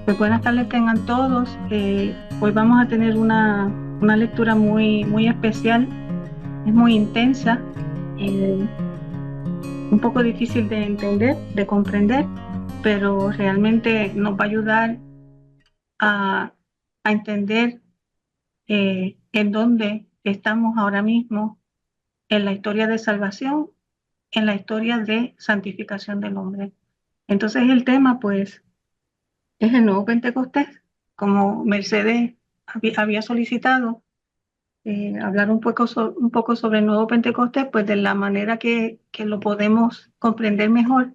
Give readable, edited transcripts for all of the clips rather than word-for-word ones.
Pues buenas tardes tengan todos. Hoy vamos a tener una lectura muy especial, es muy intensa, eh, un poco difícil de entender, de comprender, pero realmente nos va a ayudar a, a entender en dónde estamos ahora mismo en la historia de salvación, en la historia de santificación del hombre. Entonces el tema pues es el nuevo Pentecostés, como Mercedes había solicitado hablar un poco sobre el nuevo Pentecostés, pues de la manera que lo podemos comprender mejor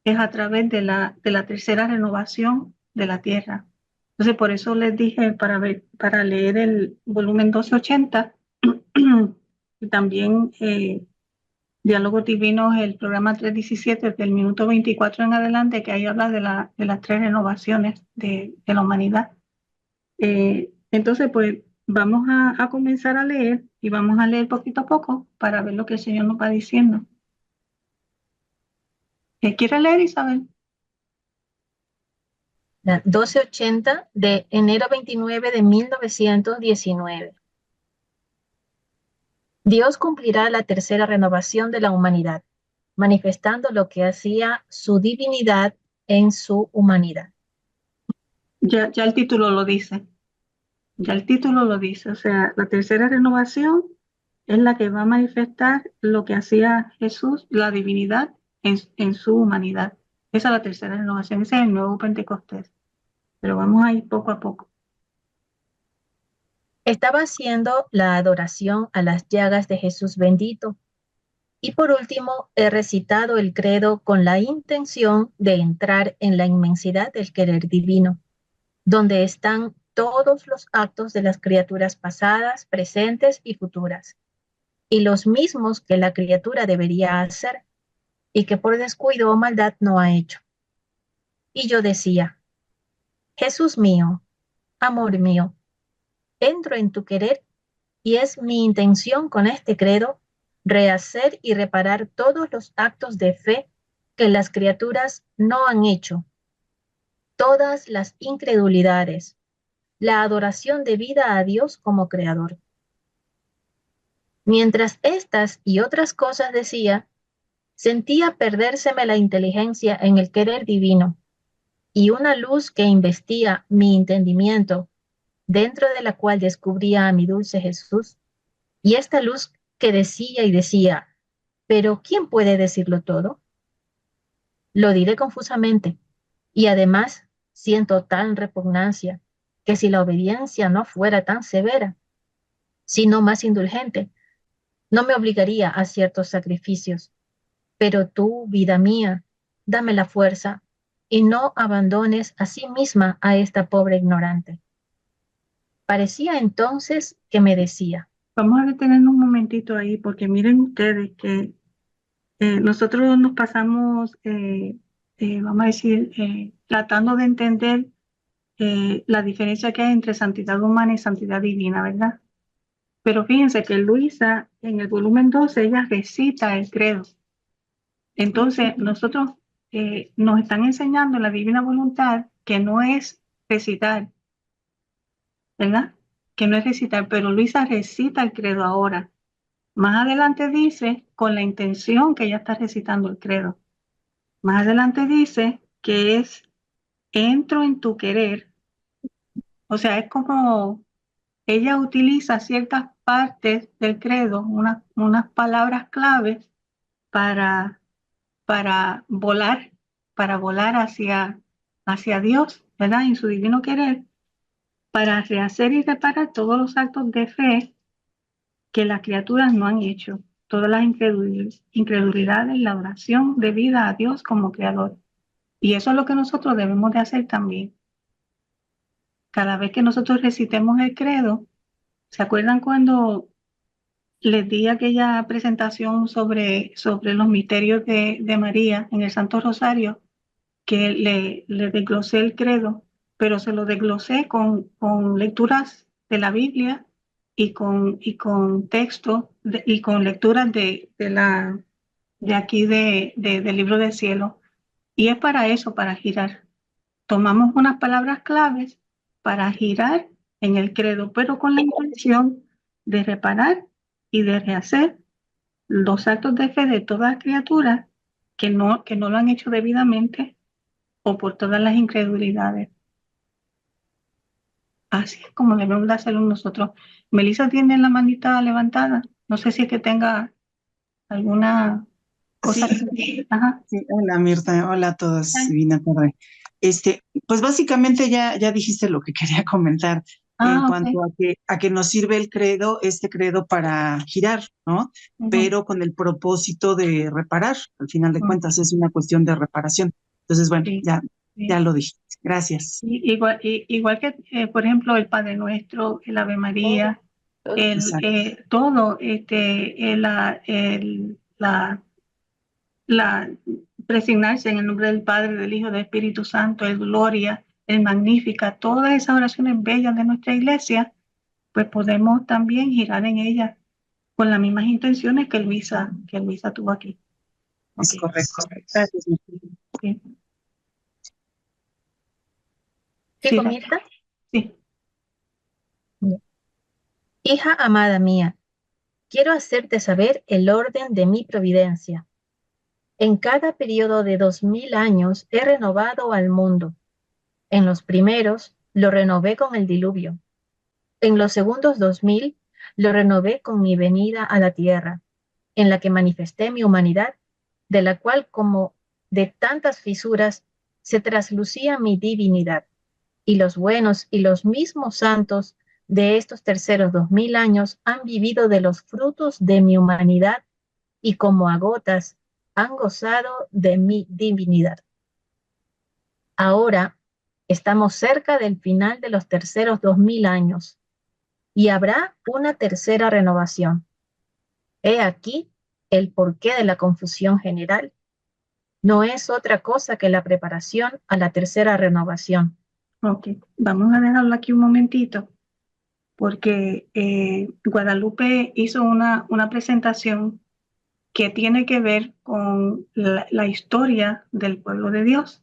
es a través de la tercera renovación de la tierra. Entonces, por eso les dije para leer el volumen 1280 y también Diálogos Divinos, el programa 317, del minuto 24 en adelante, que ahí habla de las tres renovaciones de la humanidad. Entonces, pues vamos a comenzar a leer y vamos a leer poquito a poco para ver lo que el Señor nos va diciendo. ¿Quiere leer, Isabel? La 1280 de enero 29 de 1919. Dios cumplirá la tercera renovación de la humanidad, manifestando lo que hacía su divinidad en su humanidad. Ya el título lo dice, ya el título lo dice. O sea, la tercera renovación es la que va a manifestar lo que hacía Jesús, la divinidad, en su humanidad. Esa es la tercera renovación, ese es el nuevo Pentecostés. Pero vamos a ir poco a poco. Estaba haciendo la adoración a las llagas de Jesús bendito. Y por último, he recitado el credo con la intención de entrar en la inmensidad del querer divino, donde están todos los actos de las criaturas pasadas, presentes y futuras, y los mismos que la criatura debería hacer, y que por descuido o maldad no ha hecho. Y yo decía, Jesús mío, amor mío, entro en tu querer y es mi intención con este credo rehacer y reparar todos los actos de fe que las criaturas no han hecho, todas las incredulidades, la adoración debida a Dios como creador. Mientras estas y otras cosas decía, sentía perdérseme la inteligencia en el querer divino y una luz que investía mi entendimiento, dentro de la cual descubría a mi dulce Jesús, y esta luz que decía y decía, pero ¿quién puede decirlo todo? Lo diré confusamente, y además siento tan repugnancia que si la obediencia no fuera tan severa, sino más indulgente, no me obligaría a ciertos sacrificios. Pero tú, vida mía, dame la fuerza y no abandones a sí misma a esta pobre ignorante. Parecía entonces que me decía, Vamos a detenernos un momentito ahí porque miren ustedes que nosotros nos pasamos, vamos a decir, tratando de entender la diferencia que hay entre santidad humana y santidad divina, ¿verdad? Pero fíjense que Luisa, en el volumen 12 ella recita el credo. Entonces, nosotros nos están enseñando la divina voluntad que no es recitar, ¿verdad? Que no es recitar, pero Luisa recita el credo ahora. Más adelante dice, con la intención que ella está recitando el credo. Más adelante dice que es entro en tu querer. O sea, es como ella utiliza ciertas partes del credo, unas palabras claves para, para para volar hacia Dios, ¿verdad? En su divino querer, para rehacer y reparar todos los actos de fe que las criaturas no han hecho, todas las incredulidades, la oración debida a Dios como creador. Y eso es lo que nosotros debemos de hacer también. Cada vez que nosotros recitemos el credo, ¿se acuerdan cuando les di aquella presentación sobre los misterios de María en el Santo Rosario? Que le desglosé el credo, pero se lo desglosé con lecturas de la Biblia y con texto y con lecturas de aquí del libro del cielo. Y es para eso, para girar. tomamos unas palabras claves para girar en el credo, pero con la intención de reparar y de rehacer los actos de fe de toda criatura que no lo han hecho debidamente o por todas las incredulidades. Así es como debemos de hacerlo nosotros. Melissa tiene la manita levantada. No sé si es que tenga alguna cosa. Sí, Ajá. sí, hola Mirta, hola a todos, divina tarde. Pues básicamente ya dijiste lo que quería comentar en cuanto Ok. a que nos sirve el credo, este credo para girar, ¿no? Ujú, Pero con el propósito de reparar, al final de ujú. cuentas es una cuestión de reparación. Entonces, bueno, Sí, ya sí. lo dije. Gracias. Igual que, por ejemplo, el Padre Nuestro, el Ave María, Exacto. todo, la presignarse en el nombre del Padre, del Hijo, del Espíritu Santo, el Gloria, el Magnífica, todas esas oraciones bellas de nuestra iglesia, pues podemos también girar en ellas con las mismas intenciones que Luisa tuvo aquí. Es Ok, correcto. Gracias, Mirta. sí, sí, ¿Sigo, Mirta? sí. Hija amada mía, quiero hacerte saber el orden de mi providencia. En cada periodo de 2000 años he renovado al mundo. En los primeros lo renové con el diluvio. En los segundos 2000 lo renové con mi venida a la tierra, en la que manifesté mi humanidad, de la cual como de tantas fisuras se traslucía mi divinidad. Y los buenos y los mismos santos de estos terceros 2000 años han vivido de los frutos de mi humanidad y como a gotas han gozado de mi divinidad. Ahora estamos cerca del final de los terceros 2000 años y habrá una tercera renovación. He aquí el porqué de la confusión general. No es otra cosa que la preparación a la tercera renovación. Ok, vamos a dejarlo aquí un momentito porque Guadalupe hizo una presentación que tiene que ver con la historia del pueblo de Dios,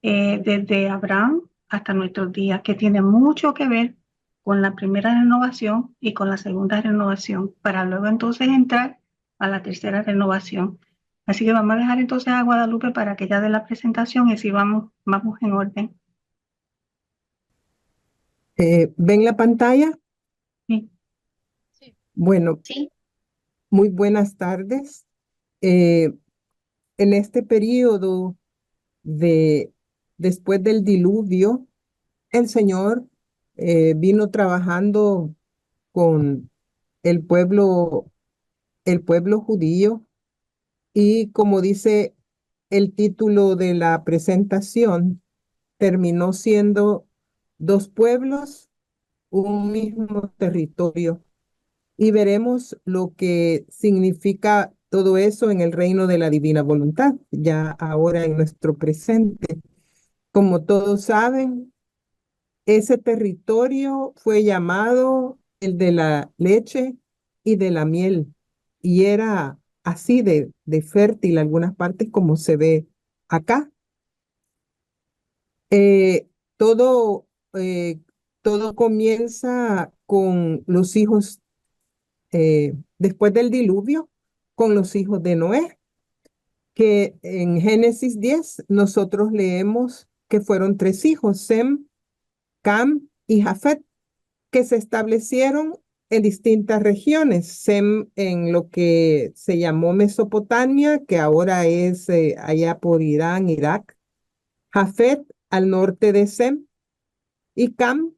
desde Abraham hasta nuestros días, que tiene mucho que ver con la primera renovación y con la segunda renovación, para luego entonces entrar a la tercera renovación. Así que vamos a dejar entonces a Guadalupe para que ella dé la presentación y así vamos en orden. ¿Ven la pantalla? Sí. Bueno, Sí, muy buenas tardes. Eh, en este periodo de después del diluvio, el Señor vino trabajando con el pueblo, el pueblo judío y como dice el título de la presentación, terminó siendo dos pueblos, un mismo territorio. Y veremos lo que significa todo eso en el reino de la divina voluntad, ya ahora en nuestro presente. Como todos saben, ese territorio fue llamado el de la leche y de la miel, y era así de fértil algunas partes como se ve acá. Eh, todo, eh, todo comienza con los hijos después del diluvio con los hijos de Noé, que en Génesis 10 nosotros leemos que fueron tres hijos, Sem, Cam y Jafet, que se establecieron en distintas regiones. Sem en lo que se llamó Mesopotamia, que ahora es allá por Irán, Irak. Jafet al norte de Sem y Cam,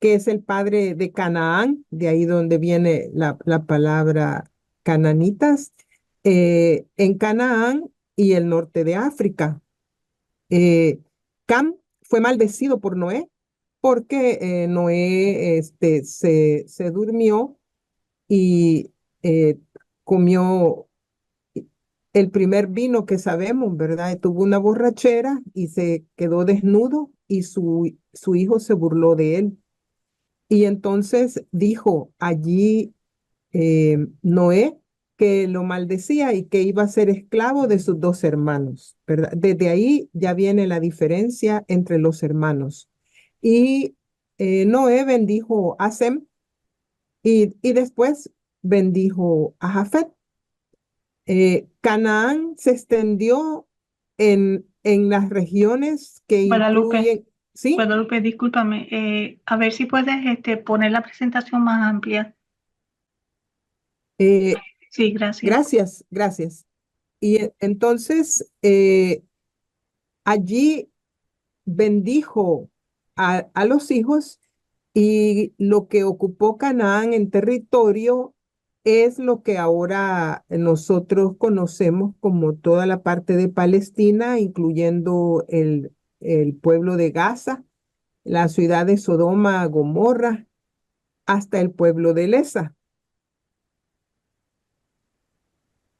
que es el padre de Canaán, de ahí donde viene la palabra cananitas, en Canaán y el norte de África. Eh, Cam fue maldecido por Noé porque Noé se durmió y comió el primer vino que sabemos, ¿verdad? Tuvo una borrachera y se quedó desnudo y su hijo se burló de él. Y entonces dijo allí Noé, que lo maldecía y que iba a ser esclavo de sus dos hermanos, ¿verdad? Desde ahí ya viene la diferencia entre los hermanos. Y Noé bendijo a Sem y después bendijo a Jafet. Canaán se extendió en las regiones que Guadalupe, incluyen, ¿sí? Guadalupe, discúlpame, a ver si puedes poner la presentación más amplia. Eh, Sí, gracias. gracias, gracias. Y entonces allí bendijo a los hijos y lo que ocupó Canaán en territorio es lo que ahora nosotros conocemos como toda la parte de Palestina, incluyendo el pueblo de Gaza, la ciudad de Sodoma, Gomorra, hasta el pueblo de Lesa.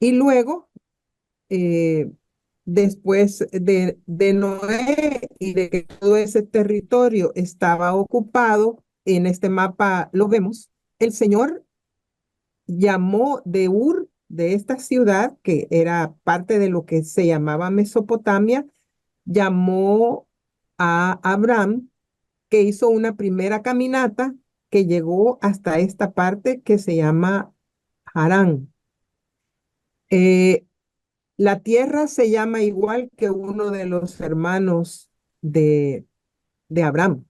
Y luego, eh, después de Noé y de que todo ese territorio estaba ocupado, en este mapa lo vemos, el Señor llamó de Ur, de esta ciudad, que era parte de lo que se llamaba Mesopotamia, llamó a Abraham, que hizo una primera caminata que llegó hasta esta parte que se llama Harán. Eh, la tierra se llama igual que uno de los hermanos de Abraham.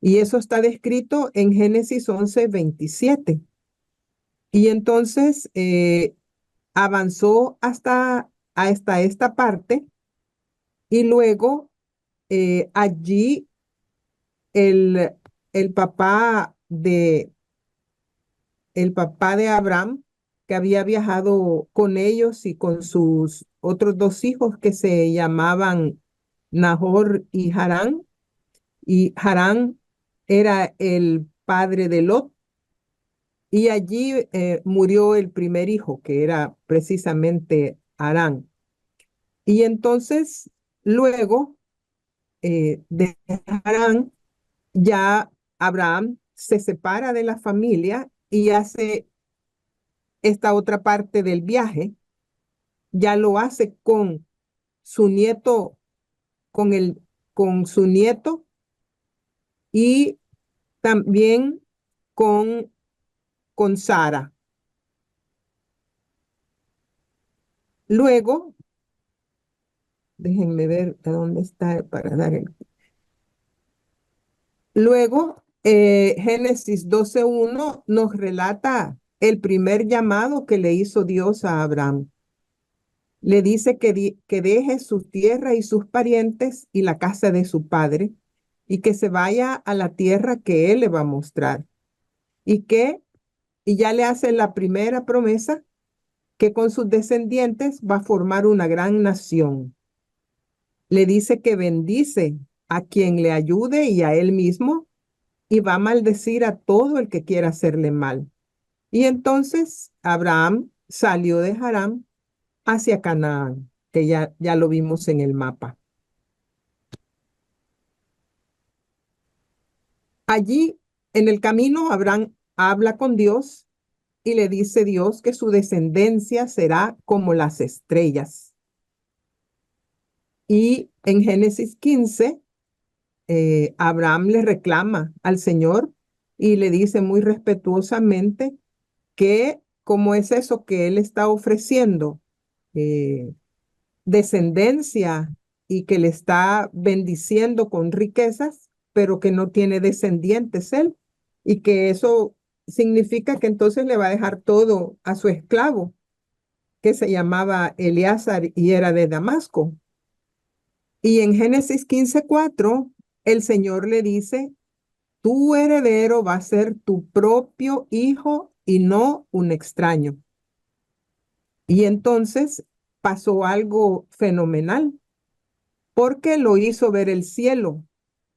Y eso está descrito en Génesis 11:27. Y entonces avanzó hasta esta parte y luego allí el, el papá de, el papá de Abraham, que había viajado con ellos y con sus otros dos hijos que se llamaban Nahor y Harán era el padre de Lot, y allí murió el primer hijo, que era precisamente Harán. Y entonces, luego de Harán, ya Abraham se separa de la familia y hace esta otra parte del viaje, ya lo hace con su nieto, con con su nieto y también con Sara. Luego, déjenme ver a dónde está para dar el. Luego, Génesis 12:1 nos relata el primer llamado que le hizo Dios a Abraham. Le dice que deje su tierra y sus parientes y la casa de su padre y que se vaya a la tierra que él le va a mostrar. Y ya le hace la primera promesa que con sus descendientes va a formar una gran nación. Le dice que bendice a quien le ayude y a él mismo y va a maldecir a todo el que quiera hacerle mal. Y entonces Abraham salió de Harán hacia Canaán, que ya lo vimos en el mapa. Allí, en el camino, Abraham habla con Dios y le dice Dios que su descendencia será como las estrellas. Y en Génesis 15, Abraham le reclama al Señor y le dice muy respetuosamente que cómo es eso que él está ofreciendo descendencia y que le está bendiciendo con riquezas, pero que no tiene descendientes él, y que eso significa que entonces le va a dejar todo a su esclavo, que se llamaba Eleazar y era de Damasco. Y en Génesis 15:4, el Señor le dice, tu heredero va a ser tu propio hijo y no un extraño. Y entonces pasó algo fenomenal, porque lo hizo ver el cielo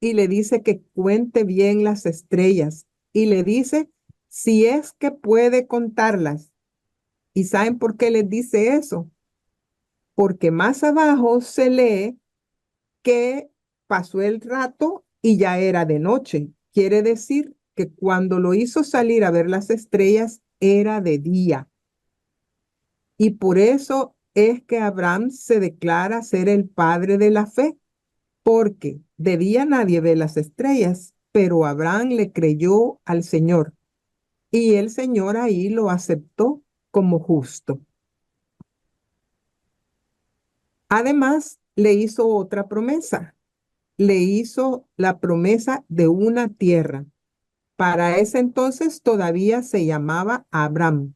y le dice que cuente bien las estrellas y le dice si es que puede contarlas. ¿Y saben por qué les dice eso? Porque más abajo se lee que pasó el rato y ya era de noche. Quiere decir que cuando lo hizo salir a ver las estrellas era de día. Y por eso es que Abraham se declara ser el padre de la fe, porque de día nadie ve las estrellas, pero Abraham le creyó al Señor y el Señor ahí lo aceptó como justo. Además, le hizo otra promesa. Le hizo la promesa de una tierra. Para ese entonces todavía se llamaba Abraham,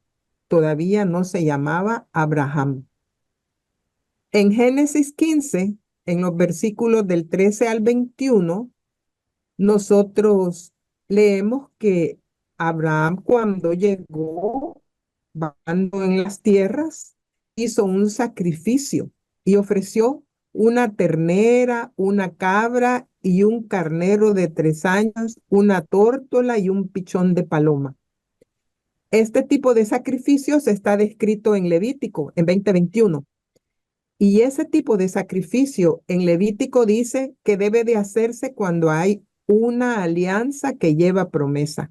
todavía no se llamaba Abraham. En Génesis 15, en los versículos del 13 al 21, nosotros leemos que Abraham cuando llegó, vagando en las tierras, hizo un sacrificio y ofreció una ternera, una cabra y un carnero de 3 años, una tórtola y un pichón de paloma. Este tipo de sacrificios está descrito en Levítico, en 20:21. Y ese tipo de sacrificio en Levítico dice que debe de hacerse cuando hay una alianza que lleva promesa.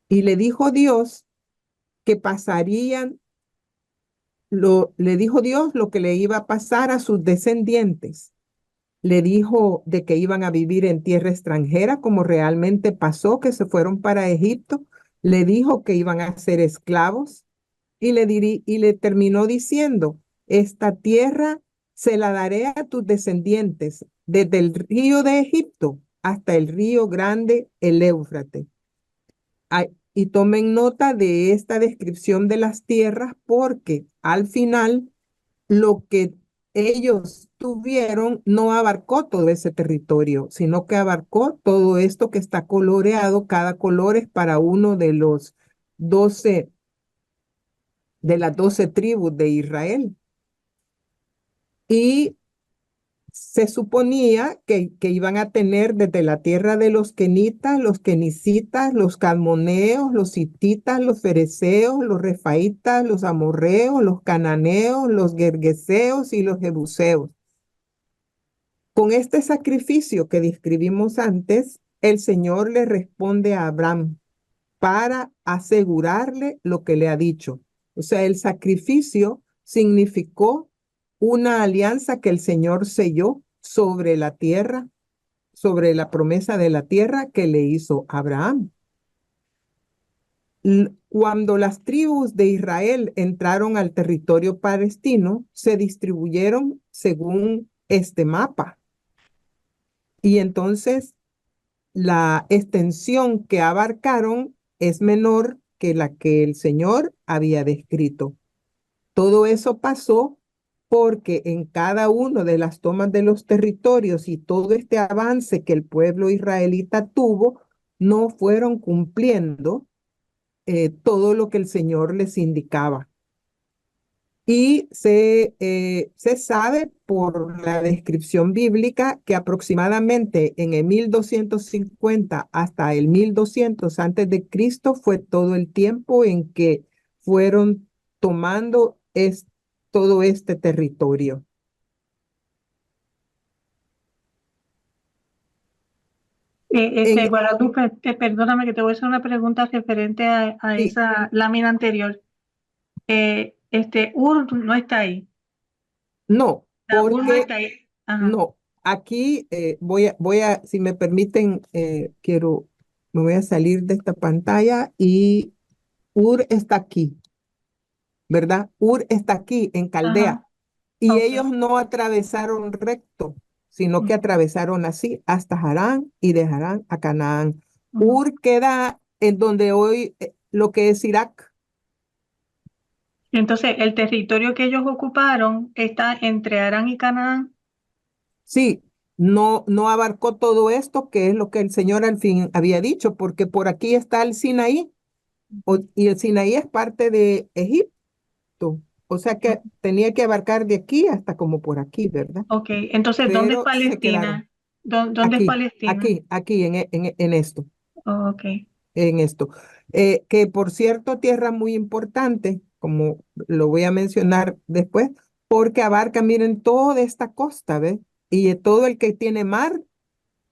Y le dijo Dios que le dijo Dios lo que le iba a pasar a sus descendientes. Le dijo de que iban a vivir en tierra extranjera, como realmente pasó, que se fueron para Egipto. Le dijo que iban a ser esclavos y le terminó diciendo, esta tierra se la daré a tus descendientes, desde el río de Egipto hasta el río grande, el Éufrates. Y tomen nota de esta descripción de las tierras porque al final lo que ellos tuvieron no abarcó todo ese territorio, sino que abarcó todo esto que está coloreado. Cada color es para uno de los 12, de las 12 tribus de Israel. Y se suponía que iban a tener desde la tierra de los kenitas, los kenicitas, los cadmoneos, los hititas, los fereceos, los refaitas, los amorreos, los cananeos, los gergeseos y los jebuseos. Con este sacrificio que describimos antes, el Señor le responde a Abraham para asegurarle lo que le ha dicho. O sea, el sacrificio significó una alianza que el Señor selló sobre la tierra, sobre la promesa de la tierra que le hizo Abraham. Cuando las tribus de Israel entraron al territorio palestino, se distribuyeron según este mapa. Y entonces la extensión que abarcaron es menor que la que el Señor había descrito. Todo eso pasó porque en cada una de las tomas de los territorios y todo este avance que el pueblo israelita tuvo, no fueron cumpliendo todo lo que el Señor les indicaba. Y se sabe por la descripción bíblica que aproximadamente en el 1250 hasta el 1200 antes de Cristo fue todo el tiempo en que fueron tomando todo este territorio. Guadalupe, perdóname que te voy a hacer una pregunta referente a Sí. esa lámina anterior. Ur no está ahí. No, Ur no porque está ahí. Ajá. no, aquí si me permiten, me voy a salir de esta pantalla y Ur está aquí, ¿verdad? Ur está aquí en Caldea. Ajá. Y Ok. ellos no atravesaron recto, sino que atravesaron así hasta Harán y de Harán a Canaán. Ur queda en donde hoy lo que es Irak. Entonces, el territorio que ellos ocuparon está entre Arán y Canaán. Sí, no abarcó todo esto, que es lo que el Señor al fin había dicho, porque por aquí está el Sinaí, y el Sinaí es parte de Egipto. O sea que tenía que abarcar de aquí hasta como por aquí, ¿verdad? Ok, entonces, ¿dónde es Pero se quedaron Palestina? ¿Dónde es Palestina? aquí en esto, Oh, ok. en esto. Que por cierto, tierra muy importante, como lo voy a mencionar después, porque abarca, miren, toda esta costa, ¿ves? Y todo el que tiene mar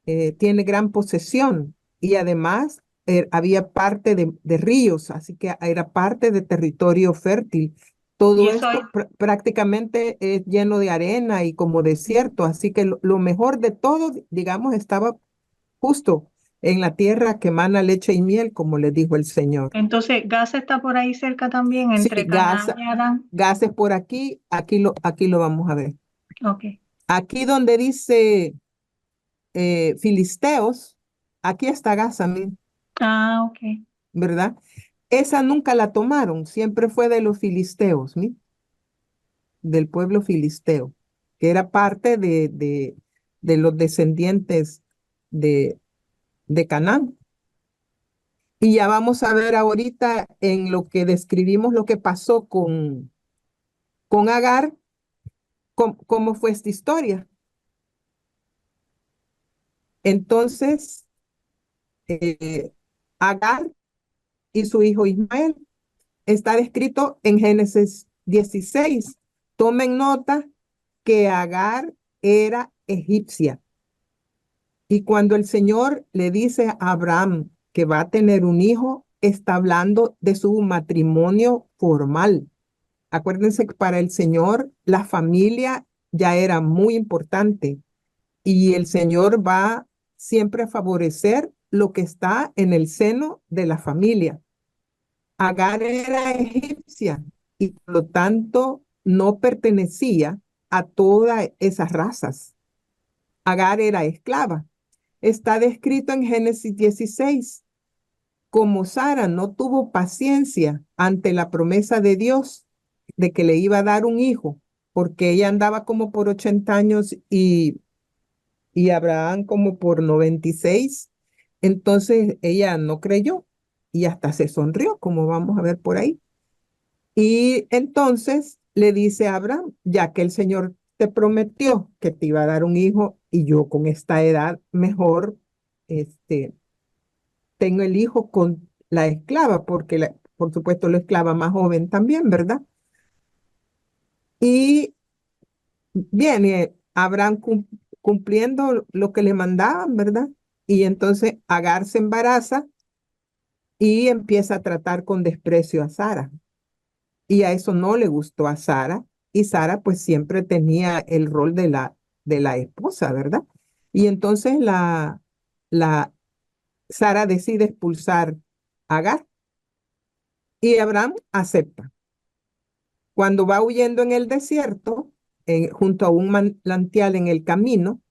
tiene gran posesión. Y además había parte de ríos, así que era parte de territorio fértil. Y Todo eso hay, esto prácticamente es lleno de arena y como desierto, así que lo mejor de todo, digamos, estaba justo en la tierra que mana leche y miel, como le dijo el Señor. entonces Gaza está por ahí cerca también, Sí, entre Canaán y Arán. gases por aquí, aquí lo vamos a ver. Ok. Aquí donde dice Filisteos, aquí está Gaza, Ah, ok. ¿verdad? Esa nunca la tomaron, siempre fue de los filisteos, del pueblo filisteo, que era parte de los descendientes de, de Canaán. Y ya vamos a ver ahorita en lo que describimos lo que pasó con Agar, cómo fue esta historia. Entonces, Agar y su hijo Ismael está descrito en Génesis 16. Tomen nota que Agar era egipcia. Y cuando el Señor le dice a Abraham que va a tener un hijo, está hablando de su matrimonio formal. Acuérdense que para el Señor la familia ya era muy importante y el Señor va siempre a favorecer lo que está en el seno de la familia. Agar era egipcia y por lo tanto no pertenecía a todas esas razas. Agar era esclava. Está descrito en Génesis 16. Como Sara no tuvo paciencia ante la promesa de Dios de que le iba a dar un hijo, porque ella andaba como por 80 años y Abraham como por 96, entonces ella no creyó y hasta se sonrió, como vamos a ver por ahí. Y entonces le dice a Abraham, ya que el Señor te prometió que te iba a dar un hijo y yo con esta edad mejor, tengo el hijo con la esclava, porque por supuesto la esclava más joven también, ¿verdad? Y viene Abraham cumpliendo lo que le mandaban, ¿verdad? Y entonces Agar se embaraza y empieza a tratar con desprecio a Sara. Y a eso no le gustó a Sara. Y Sara pues siempre tenía el rol de la esposa, ¿verdad? Y entonces la Sara decide expulsar a Agar y Abraham acepta. Cuando va huyendo en el desierto, junto a un manantial en el camino,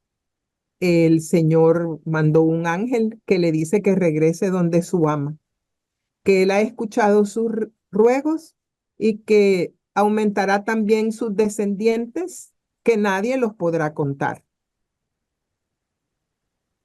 el Señor mandó un ángel que le dice que regrese donde su ama, que él ha escuchado sus ruegos y que aumentará también sus descendientes, que nadie los podrá contar.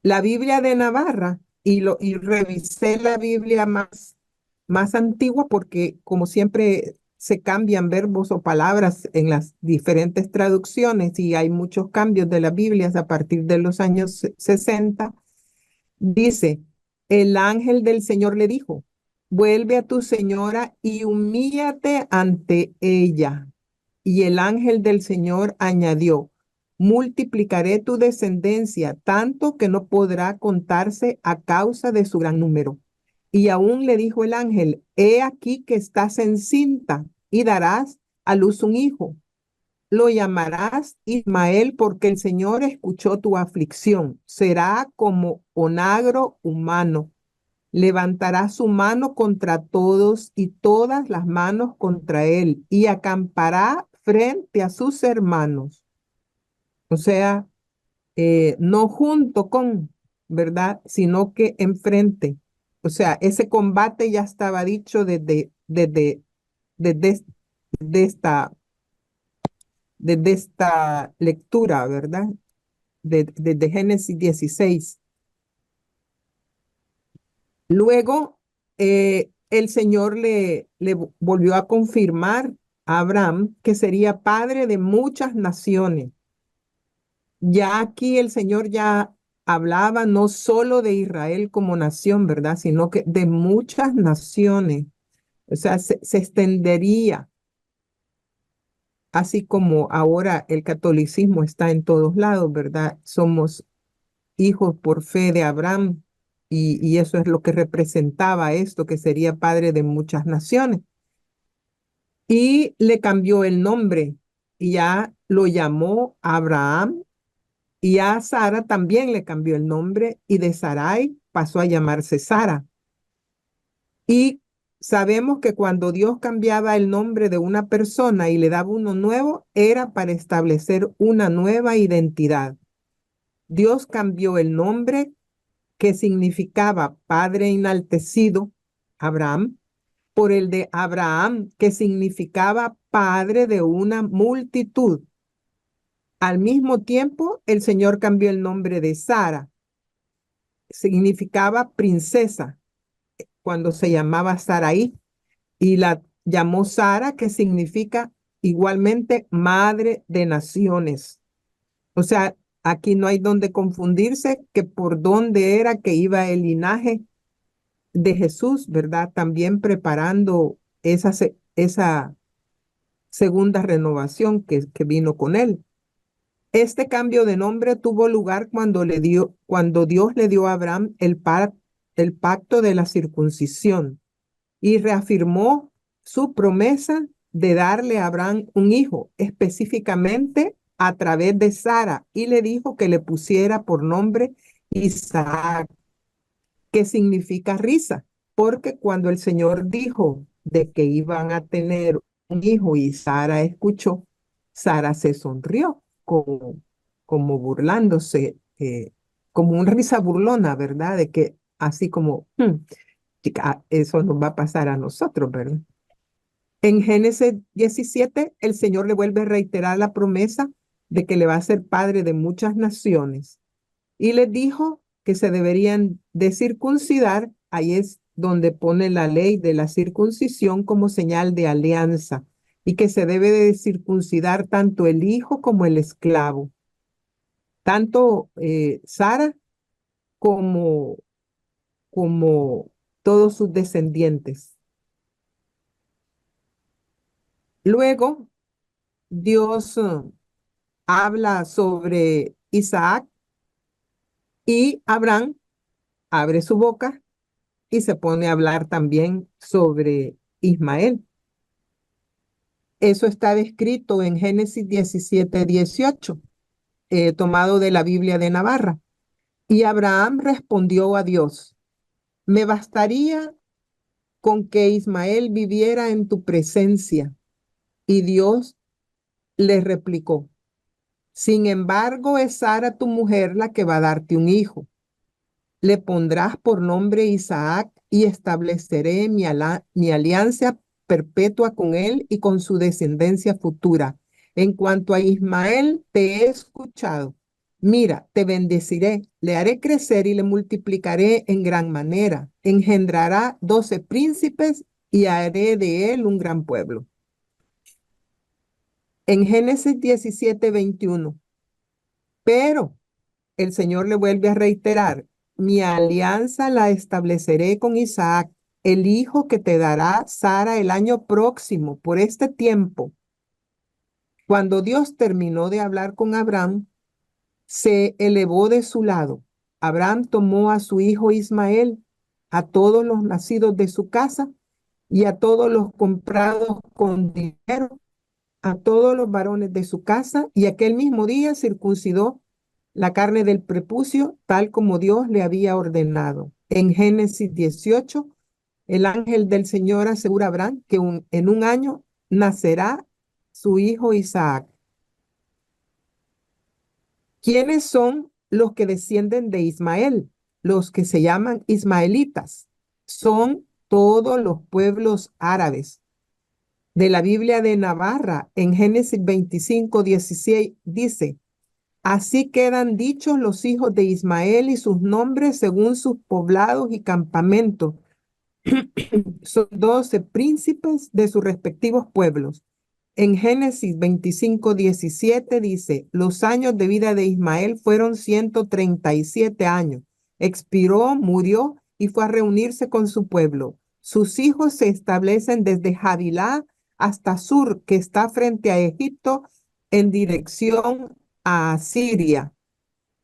La Biblia de Navarra, y revisé la Biblia más antigua porque como siempre se cambian verbos o palabras en las diferentes traducciones y hay muchos cambios de las Biblias a partir de los años 60, dice, el ángel del Señor le dijo, vuelve a tu señora y humíllate ante ella. Y el ángel del Señor añadió, multiplicaré tu descendencia tanto que no podrá contarse a causa de su gran número. Y aún le dijo el ángel, he aquí que estás encinta y darás a luz un hijo. Lo llamarás Ismael porque el Señor escuchó tu aflicción. Será como onagro humano. Levantará su mano contra todos y todas las manos contra él y acampará frente a sus hermanos. O sea, no junto con, ¿verdad? Sino que enfrente. O sea, ese combate ya estaba dicho desde, desde esta, desde esta lectura, ¿verdad? Desde Génesis 16. Luego, el Señor le volvió a confirmar a Abraham que sería padre de muchas naciones. Ya aquí el Señor ya hablaba no solo de Israel como nación, ¿verdad? Sino que de muchas naciones. O sea, se extendería, así como ahora el catolicismo está en todos lados, ¿verdad? Somos hijos por fe de Abraham y eso es lo que representaba esto, que sería padre de muchas naciones. y le cambió el nombre y ya lo llamó Abraham, y a Sara también le cambió el nombre y de Sarai pasó a llamarse Sara. Y sabemos que cuando Dios cambiaba el nombre de una persona y le daba uno nuevo, era para establecer una nueva identidad. Dios cambió el nombre que significaba Padre enaltecido, Abraham, por el de Abraham, que significaba Padre de una multitud. Al mismo tiempo, el Señor cambió el nombre de Sara, significaba princesa, cuando se llamaba Sarai, y la llamó Sara, que significa igualmente madre de naciones. O sea, aquí no hay donde confundirse que por dónde era que iba el linaje de Jesús, ¿verdad? También preparando esa segunda renovación que vino con él. Este cambio de nombre tuvo lugar cuando Dios le dio a Abraham el pacto de la circuncisión y reafirmó su promesa de darle a Abraham un hijo, específicamente a través de Sara, y le dijo que le pusiera por nombre Isaac, que significa risa, porque cuando el Señor dijo de que iban a tener un hijo y Sara escuchó, Sara se sonrió como burlándose, como una risa burlona, ¿verdad? De que así como, chica, eso nos va a pasar a nosotros, ¿verdad? En Génesis 17, el Señor le vuelve a reiterar la promesa de que le va a ser padre de muchas naciones y les dijo que se deberían de circuncidar. Ahí es donde pone la ley de la circuncisión como señal de alianza y que se debe de circuncidar tanto el hijo como el esclavo, tanto Sara como, como todos sus descendientes. Luego, Dios habla sobre Isaac y Abraham abre su boca y se pone a hablar también sobre Ismael. Eso está descrito en Génesis 17:18, tomado de la Biblia de Navarra. Y Abraham respondió a Dios: me bastaría con que Ismael viviera en tu presencia. Y Dios le replicó: sin embargo, es Sara tu mujer la que va a darte un hijo. Le pondrás por nombre Isaac y estableceré mi alianza perpetua con él y con su descendencia futura. En cuanto a Ismael, te he escuchado. Mira, te bendeciré, le haré crecer y le multiplicaré en gran manera. Engendrará 12 príncipes y haré de él un gran pueblo. En Génesis 17:21. Pero el Señor le vuelve a reiterar: mi alianza la estableceré con Isaac, el hijo que te dará Sara el año próximo, por este tiempo. Cuando Dios terminó de hablar con Abraham, se elevó de su lado. Abraham tomó a su hijo Ismael, a todos los nacidos de su casa y a todos los comprados con dinero, a todos los varones de su casa, y aquel mismo día circuncidó la carne del prepucio, tal como Dios le había ordenado. En Génesis 18, el ángel del Señor asegura a Abraham que en un año nacerá su hijo Isaac. ¿Quiénes son los que descienden de Ismael? Los que se llaman ismaelitas. Son todos los pueblos árabes. De la Biblia de Navarra, en Génesis 25:16, dice: así quedan dichos los hijos de Ismael y sus nombres según sus poblados y campamentos. Son 12 príncipes de sus respectivos pueblos. En Génesis 25:17 dice: los años de vida de Ismael fueron 137 años. Expiró, murió y fue a reunirse con su pueblo. Sus hijos se establecen desde Javilá hasta Sur, que está frente a Egipto, en dirección a Asiria.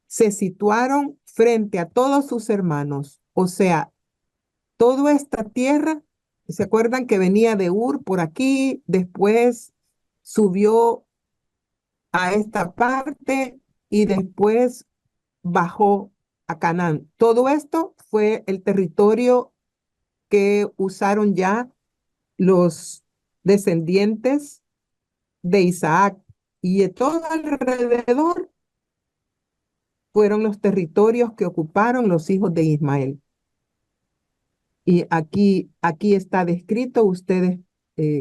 Se situaron frente a todos sus hermanos, o sea, toda esta tierra ¿Se acuerdan que venía de Ur por aquí? Después subió a esta parte y después bajó a Canaán. Todo esto fue el territorio que usaron ya los descendientes de Isaac, y de todo alrededor fueron los territorios que ocuparon los hijos de Ismael. Y aquí está descrito. Ustedes,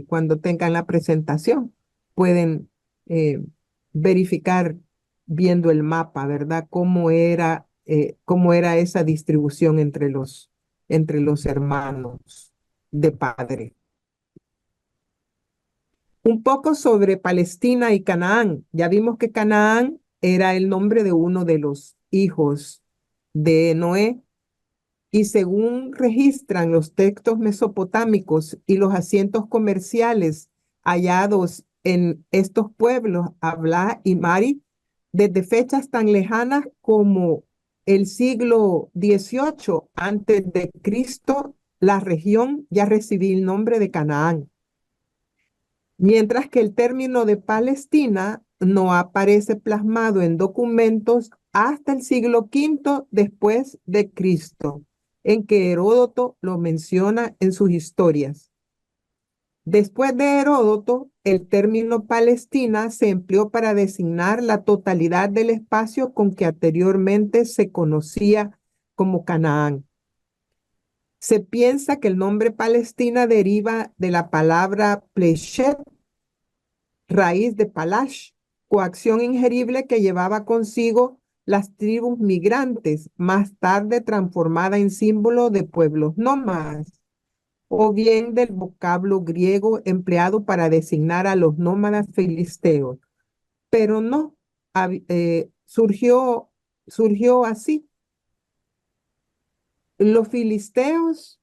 cuando tengan la presentación, pueden eh, verificar viendo el mapa, ¿verdad? Cómo era esa distribución entre los hermanos de padre. Un poco sobre Palestina y Canaán. Ya vimos que Canaán era el nombre de uno de los hijos de Noé, y según registran los textos mesopotámicos y los asientos comerciales hallados en estos pueblos, Abla y Mari, desde fechas tan lejanas como el siglo XVIII antes de Cristo, la región ya recibía el nombre de Canaán, mientras que el término de Palestina no aparece plasmado en documentos hasta el siglo V después de Cristo, en que Heródoto lo menciona en sus historias. Después de Heródoto, el término Palestina se empleó para designar la totalidad del espacio con que anteriormente se conocía como Canaán. Se piensa que el nombre Palestina deriva de la palabra pleshet, raíz de palash, coacción ingerible que llevaba consigo las tribus migrantes, más tarde transformada en símbolo de pueblos nómadas, o bien del vocablo griego empleado para designar a los nómadas filisteos. Pero no, surgió así. Los filisteos,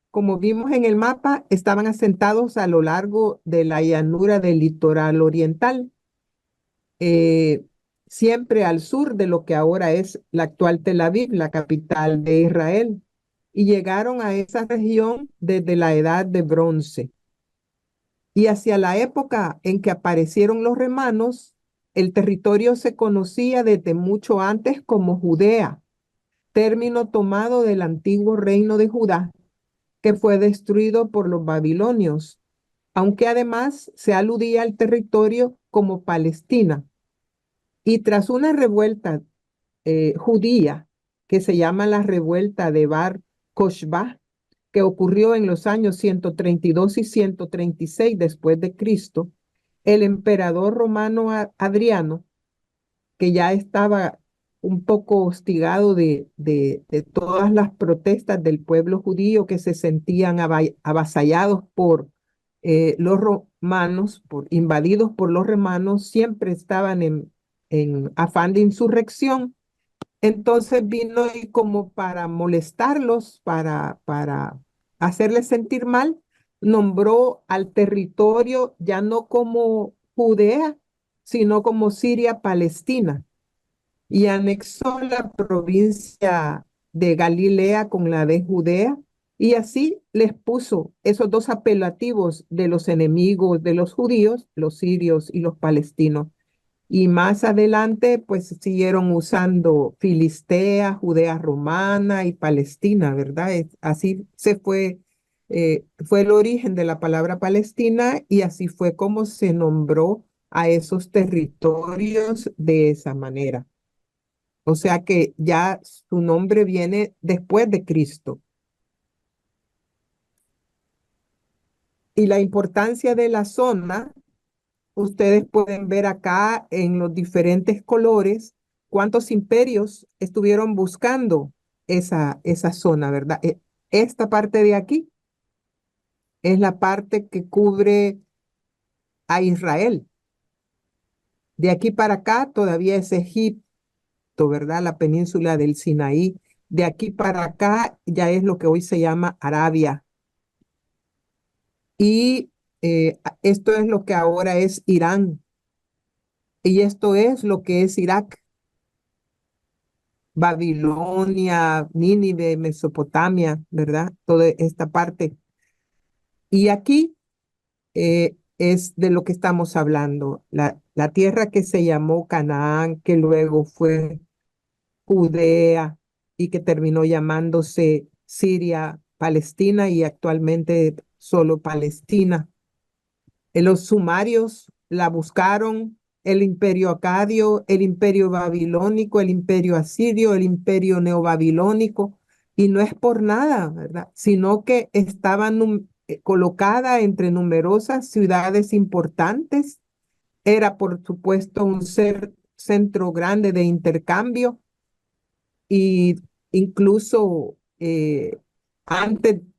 como vimos en el mapa, estaban asentados a lo largo de la llanura del litoral oriental, eh, siempre al sur de lo que ahora es la actual Tel Aviv, la capital de Israel, y llegaron a esa región desde la edad de bronce. Y hacia la época en que aparecieron los romanos, el territorio se conocía desde mucho antes como Judea, término tomado del antiguo reino de Judá, que fue destruido por los babilonios, aunque además se aludía al territorio como Palestina. Y tras una revuelta judía que se llama la revuelta de Bar Kokhba, que ocurrió en los años 132 y 136 después de Cristo, el emperador romano Adriano, que ya estaba un poco hostigado de todas las protestas del pueblo judío que se sentían avasallados por los romanos, invadidos por los romanos, siempre estaban en afán de insurrección. Entonces vino y como para molestarlos, para hacerles sentir mal, nombró al territorio ya no como Judea, sino como Siria-Palestina, y anexó la provincia de Galilea con la de Judea, y así les puso esos dos apelativos de los enemigos de los judíos, los sirios y los palestinos. Y más adelante, pues siguieron usando Filistea, Judea romana y Palestina, ¿verdad? Así fue el origen de la palabra Palestina, y así fue como se nombró a esos territorios de esa manera. O sea que ya su nombre viene después de Cristo. Y la importancia de la zona, ustedes pueden ver acá en los diferentes colores cuántos imperios estuvieron buscando esa zona, ¿verdad? Esta parte de aquí es la parte que cubre a Israel. De aquí para acá todavía es Egipto, ¿verdad? La península del Sinaí. De aquí para acá ya es lo que hoy se llama Arabia. Y esto es lo que ahora es Irán. Y esto es lo que es Irak, Babilonia, Nínive, Mesopotamia, ¿verdad? Toda esta parte. Y aquí es de lo que estamos hablando, la tierra que se llamó Canaán, que luego fue Judea y que terminó llamándose Siria, Palestina y actualmente solo Palestina. Los sumarios la buscaron, el imperio acadio, el imperio babilónico, el imperio asirio, el imperio neobabilónico, y no es por nada, ¿verdad? Sino que estaba colocada entre numerosas ciudades importantes, era por supuesto un centro grande de intercambio y incluso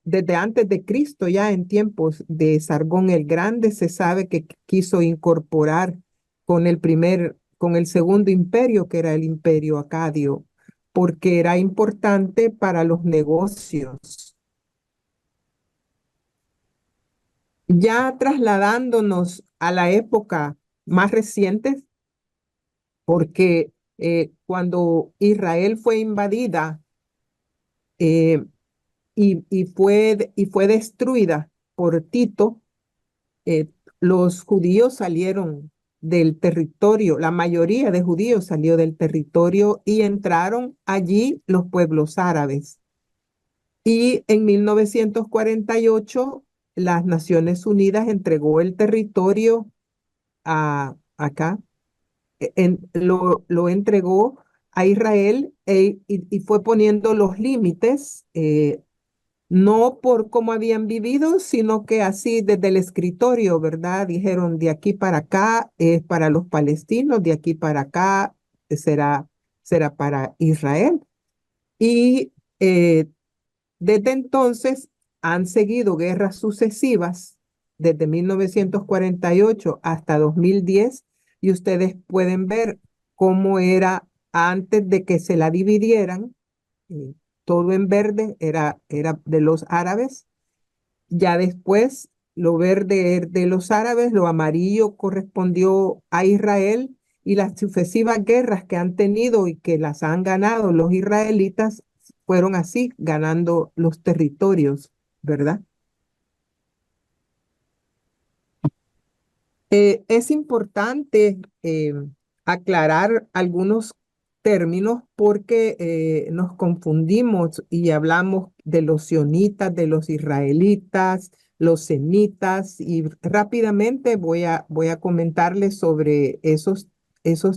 desde antes de Cristo, ya en tiempos de Sargón el Grande, se sabe que quiso incorporar con el segundo imperio, que era el imperio acadio, porque era importante para los negocios. Ya trasladándonos a la época más reciente, porque cuando Israel fue invadida, eh, y fue destruida por Tito, los judíos salieron del territorio, la mayoría de judíos salió del territorio y entraron allí los pueblos árabes. Y en 1948 las Naciones Unidas entregó el territorio acá, lo entregó a Israel y fue poniendo los límites, no por cómo habían vivido, sino que así desde el escritorio, ¿verdad? Dijeron, de aquí para acá es para los palestinos, de aquí para acá será para Israel. Y desde entonces han seguido guerras sucesivas desde 1948 hasta 2010 y ustedes pueden ver cómo era antes de que se la dividieran. Todo en verde era de los árabes. Ya después lo verde era de los árabes, lo amarillo correspondió a Israel y las sucesivas guerras que han tenido y que las han ganado los israelitas fueron así, ganando los territorios, ¿verdad? Es importante aclarar algunos términos porque nos confundimos y hablamos de los sionitas, de los israelitas, los semitas y rápidamente voy a comentarles sobre esos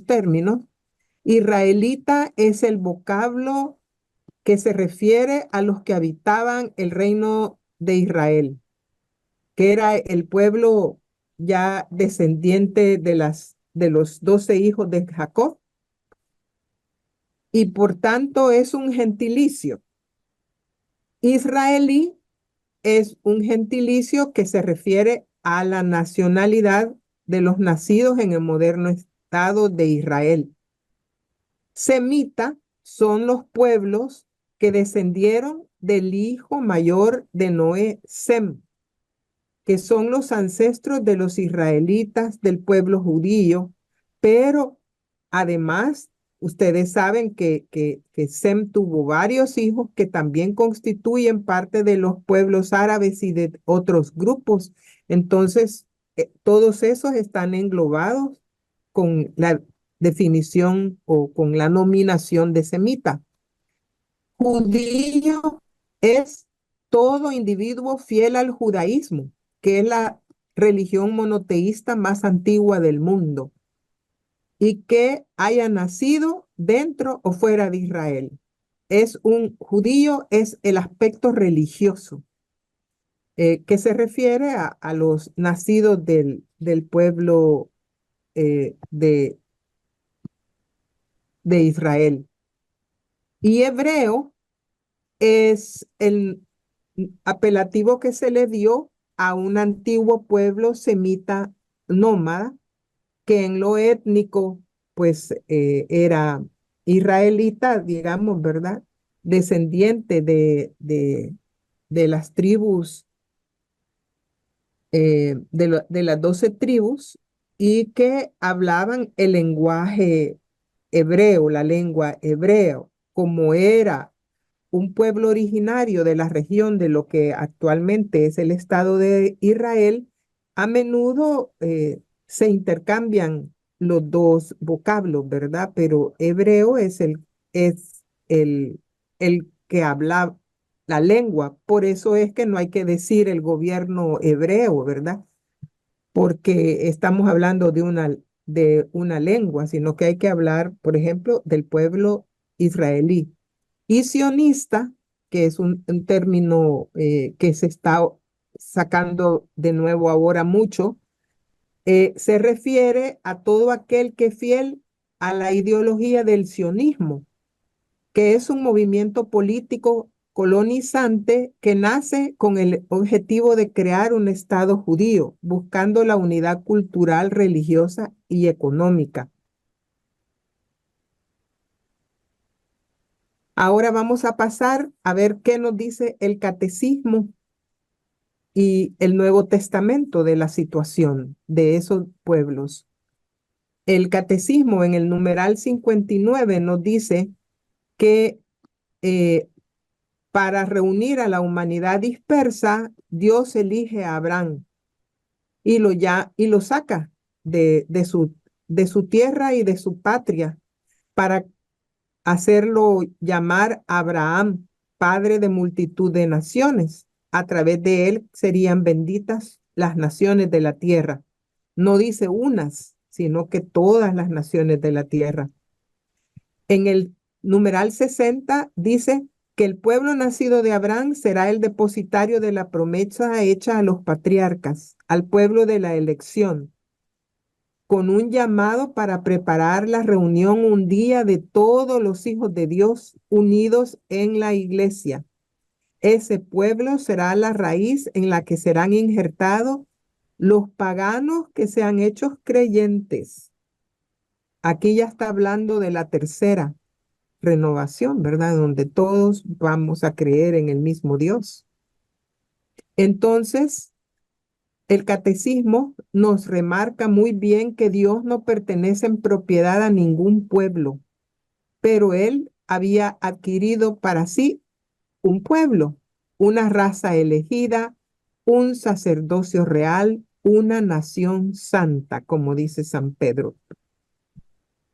términos. Israelita es el vocablo que se refiere a los que habitaban el reino de Israel, que era el pueblo ya descendiente de los 12 hijos de Jacob, y por tanto es un gentilicio. Israelí es un gentilicio que se refiere a la nacionalidad de los nacidos en el moderno Estado de Israel. Semita son los pueblos que descendieron del hijo mayor de Noé, Sem, que son los ancestros de los israelitas del pueblo judío, pero además ustedes saben que Sem tuvo varios hijos que también constituyen parte de los pueblos árabes y de otros grupos. Entonces, todos esos están englobados con la definición o con la nominación de semita. Judío es todo individuo fiel al judaísmo, que es la religión monoteísta más antigua del mundo, y que haya nacido dentro o fuera de Israel. Es un judío, es el aspecto religioso, que se refiere a los nacidos del pueblo de Israel. Y hebreo es el apelativo que se le dio a un antiguo pueblo semita nómada que en lo étnico pues era israelita, digamos, ¿verdad? Descendiente de las tribus, de las 12 tribus y que hablaban el lenguaje hebreo, la lengua hebreo, como era un pueblo originario de la región de lo que actualmente es el Estado de Israel, a menudo se intercambian los dos vocablos, ¿verdad? Pero hebreo es el que habla la lengua. Por eso es que no hay que decir el gobierno hebreo, ¿verdad? Porque estamos hablando de una lengua, sino que hay que hablar, por ejemplo, del pueblo israelí. Y sionista, que es un término que se está sacando de nuevo ahora mucho, se refiere a todo aquel que es fiel a la ideología del sionismo, que es un movimiento político colonizante que nace con el objetivo de crear un Estado judío, buscando la unidad cultural, religiosa y económica. Ahora vamos a pasar a ver qué nos dice el Catecismo y el Nuevo Testamento de la situación de esos pueblos. El Catecismo en el numeral 59 nos dice que para reunir a la humanidad dispersa, Dios elige a Abraham y lo saca de su tierra y de su patria para hacerlo llamar Abraham, padre de multitud de naciones. A través de él serían benditas las naciones de la tierra. No dice unas, sino que todas las naciones de la tierra. En el numeral 60 dice que el pueblo nacido de Abraham será el depositario de la promesa hecha a los patriarcas, al pueblo de la elección, con un llamado para preparar la reunión un día de todos los hijos de Dios unidos en la iglesia. Ese pueblo será la raíz en la que serán injertados los paganos que sean hechos creyentes. Aquí ya está hablando de la tercera renovación, ¿verdad? Donde todos vamos a creer en el mismo Dios. Entonces, el catecismo nos remarca muy bien que Dios no pertenece en propiedad a ningún pueblo, pero Él había adquirido para sí un pueblo, una raza elegida, un sacerdocio real, una nación santa, como dice San Pedro.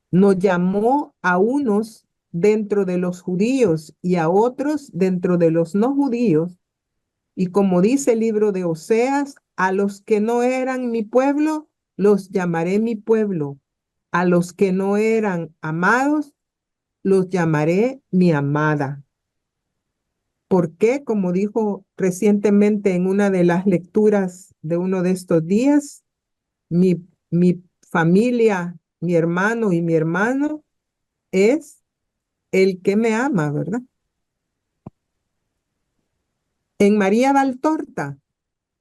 Nos llamó a unos dentro de los judíos y a otros dentro de los no judíos. Y como dice el libro de Oseas, a los que no eran mi pueblo, los llamaré mi pueblo. A los que no eran amados, los llamaré mi amada. ¿Por qué? Como dijo recientemente en una de las lecturas de uno de estos días, mi familia, mi hermano y mi hermano es el que me ama, ¿verdad? En María Valtorta,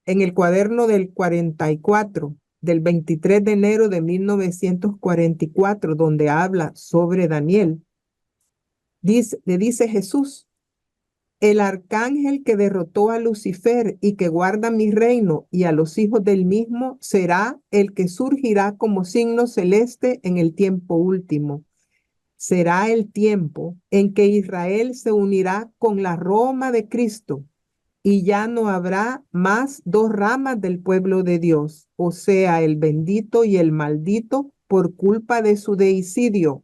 en el cuaderno del 44, del 23 de enero de 1944, donde habla sobre Daniel, le dice Jesús: el arcángel que derrotó a Lucifer y que guarda mi reino y a los hijos del mismo será el que surgirá como signo celeste en el tiempo último. Será el tiempo en que Israel se unirá con la Roma de Cristo y ya no habrá más dos ramas del pueblo de Dios, o sea, el bendito y el maldito por culpa de su deicidio,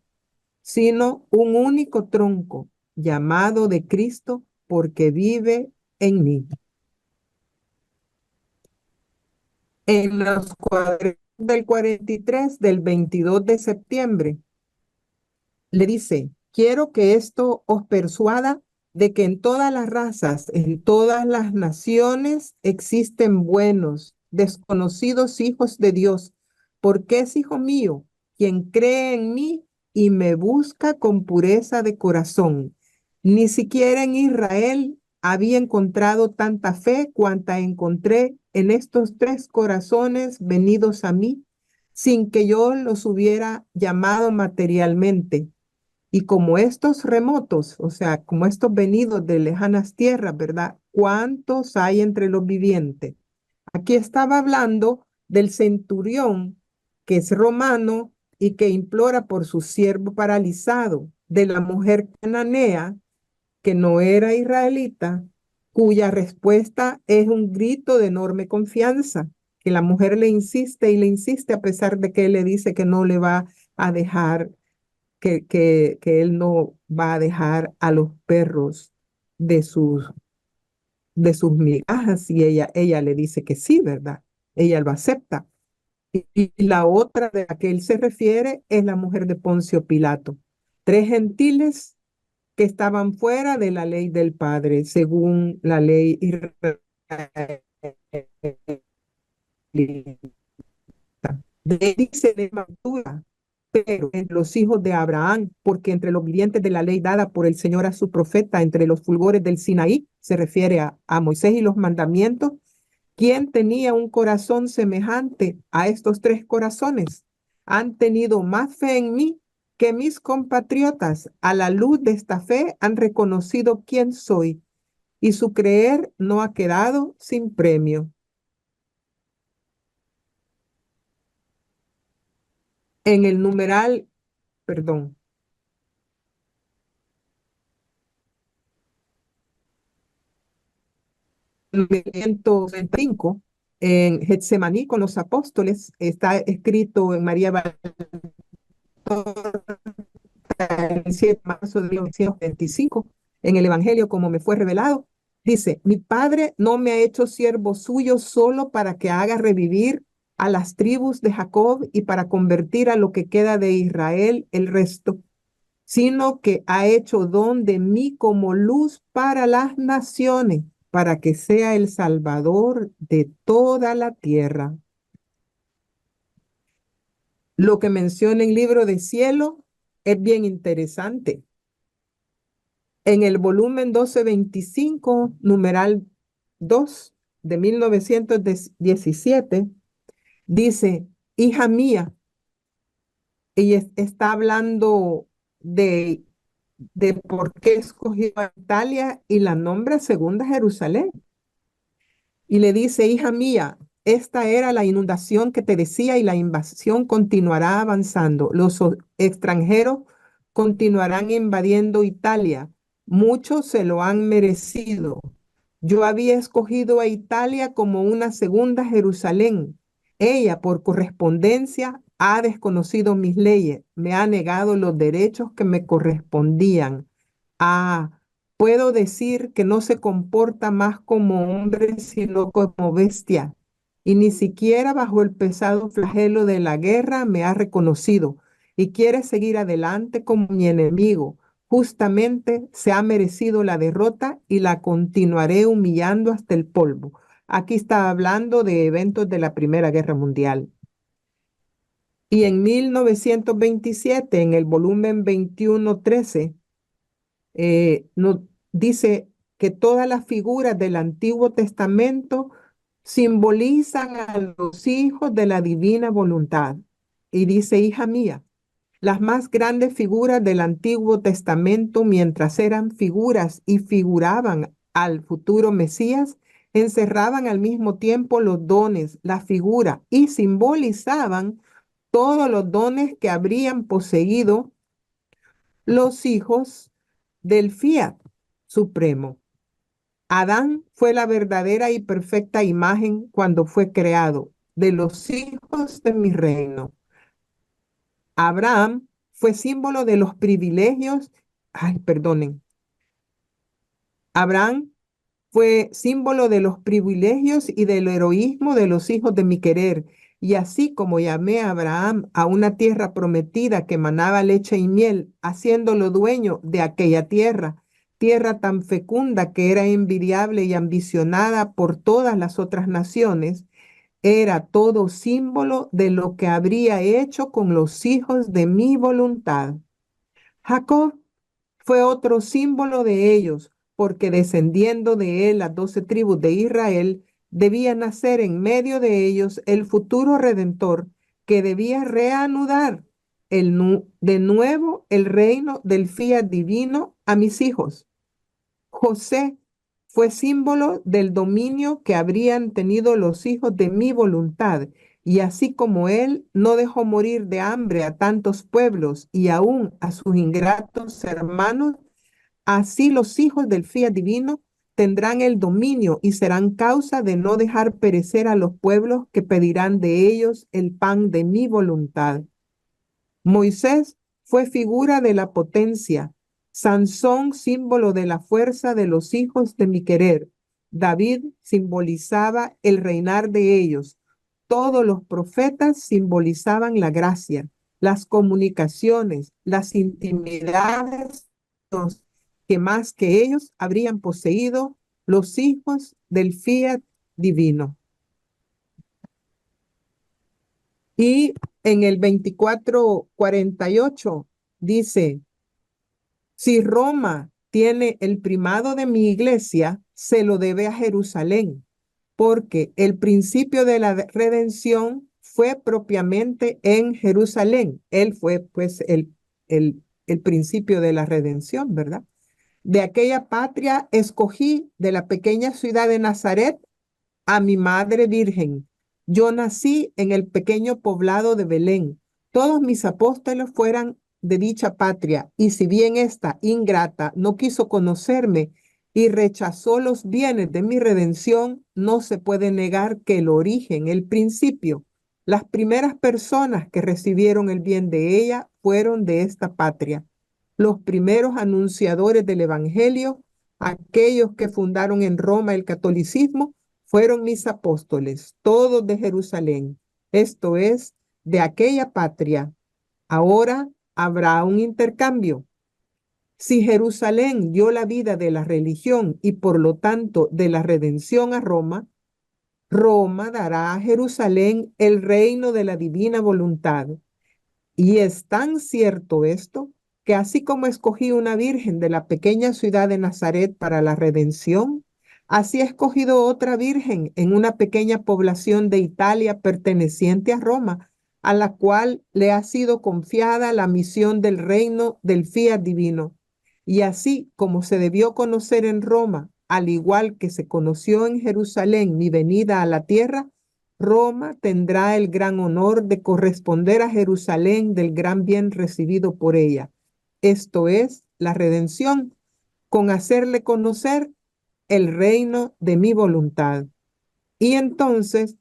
sino un único tronco llamado de Cristo porque vive en mí. En los cuadros del 43 del 22 de septiembre, le dice: quiero que esto os persuada de que en todas las razas, en todas las naciones, existen buenos, desconocidos hijos de Dios, porque es hijo mío quien cree en mí y me busca con pureza de corazón. Ni siquiera en Israel había encontrado tanta fe cuanta encontré en estos tres corazones venidos a mí, sin que yo los hubiera llamado materialmente. Y como estos remotos, o sea, como estos venidos de lejanas tierras, ¿verdad? ¿Cuántos hay entre los vivientes? Aquí estaba hablando del centurión, que es romano y que implora por su siervo paralizado, de la mujer cananea, que no era israelita, cuya respuesta es un grito de enorme confianza, que la mujer le insiste y le insiste a pesar de que él le dice que no le va a dejar, que él no va a dejar a los perros de sus migajas, y ella le dice que sí, ¿verdad? Ella lo acepta. Y la otra de la que él se refiere es la mujer de Poncio Pilato. Tres gentiles que estaban fuera de la ley del Padre, según la ley israelita. De él dice de Mantura, pero entre los hijos de Abraham, porque entre los vivientes de la ley dada por el Señor a su profeta, entre los fulgores del Sinaí, se refiere a Moisés y los mandamientos. ¿Quién tenía un corazón semejante a estos tres corazones? Han tenido más fe en mí que mis compatriotas. A la luz de esta fe han reconocido quién soy y su creer no ha quedado sin premio. En el numeral, perdón, 125, en Getsemaní con los apóstoles, está escrito en María el 7 de marzo de 1925, en el Evangelio como me fue revelado, dice, mi Padre no me ha hecho siervo suyo solo para que haga revivir a las tribus de Jacob y para convertir a lo que queda de Israel el resto, sino que ha hecho don de mí como luz para las naciones, para que sea el Salvador de toda la tierra. Lo que menciona el libro de cielo es bien interesante. En el volumen 1225, numeral 2 de 1917, dice, hija mía, y está hablando de por qué escogió a Italia y la nombra Segunda Jerusalén. Y le dice, hija mía, esta era la inundación que te decía y la invasión continuará avanzando. Los extranjeros continuarán invadiendo Italia. Muchos se lo han merecido. Yo había escogido a Italia como una segunda Jerusalén. Ella, por correspondencia, ha desconocido mis leyes, me ha negado los derechos que me correspondían. Ah, puedo decir que no se comporta más como hombre, sino como bestia. Y ni siquiera bajo el pesado flagelo de la guerra me ha reconocido y quiere seguir adelante como mi enemigo. Justamente se ha merecido la derrota y la continuaré humillando hasta el polvo. Aquí está hablando de eventos de la Primera Guerra Mundial. Y en 1927, en el volumen 2113, nos dice que todas las figuras del Antiguo Testamento simbolizan a los hijos de la divina voluntad. Y dice, hija mía, las más grandes figuras del Antiguo Testamento, mientras eran figuras y figuraban al futuro Mesías, encerraban al mismo tiempo los dones, la figura, y simbolizaban todos los dones que habrían poseído los hijos del Fiat Supremo. Adán fue la verdadera y perfecta imagen cuando fue creado de los hijos de mi reino. Abraham fue símbolo de los privilegios, perdonen. Abraham fue símbolo de los privilegios y del heroísmo de los hijos de mi querer. Y así como llamé a Abraham a una tierra prometida que manaba leche y miel, haciéndolo dueño de aquella tierra, tierra tan fecunda que era envidiable y ambicionada por todas las otras naciones, era todo símbolo de lo que habría hecho con los hijos de mi voluntad. Jacob fue otro símbolo de ellos, porque descendiendo de él las 12 tribus de Israel, debía nacer en medio de ellos el futuro redentor que debía reanudar de nuevo el reino del fiat divino a mis hijos. José fue símbolo del dominio que habrían tenido los hijos de mi voluntad, y así como él no dejó morir de hambre a tantos pueblos y aún a sus ingratos hermanos, Así los hijos del fiat divino tendrán el dominio y serán causa de no dejar perecer a los pueblos que pedirán de ellos el pan de mi voluntad. Moisés fue figura de la potencia, Sansón símbolo de la fuerza de los hijos de mi querer, David simbolizaba el reinar de ellos, todos los profetas simbolizaban la gracia, las comunicaciones, las intimidades que más que ellos habrían poseído los hijos del fiat divino. Y en el 24:48 dice, si Roma tiene el primado de mi iglesia, se lo debe a Jerusalén, porque el principio de la redención fue propiamente en Jerusalén. Él fue pues el principio de la redención, ¿verdad? De aquella patria escogí de la pequeña ciudad de Nazaret a mi madre virgen. Yo nací en el pequeño poblado de Belén. Todos mis apóstoles fueran de dicha patria, y si bien esta ingrata no quiso conocerme y rechazó los bienes de mi redención, no se puede negar que el origen, el principio, las primeras personas que recibieron el bien de ella fueron de esta patria. Los primeros anunciadores del evangelio, aquellos que fundaron en Roma el catolicismo, fueron mis apóstoles, todos de Jerusalén, esto es, de aquella patria. Ahora habrá un intercambio. Si Jerusalén dio la vida de la religión y por lo tanto de la redención a Roma, Roma dará a Jerusalén el reino de la divina voluntad. Y es tan cierto esto que así como escogí una virgen de la pequeña ciudad de Nazaret para la redención, así he escogido otra virgen en una pequeña población de Italia perteneciente a Roma, a la cual le ha sido confiada la misión del reino del fiat divino. Y así como se debió conocer en Roma, al igual que se conoció en Jerusalén mi venida a la tierra, Roma tendrá el gran honor de corresponder a Jerusalén del gran bien recibido por ella. Esto es la redención, con hacerle conocer el reino de mi voluntad. Y entonces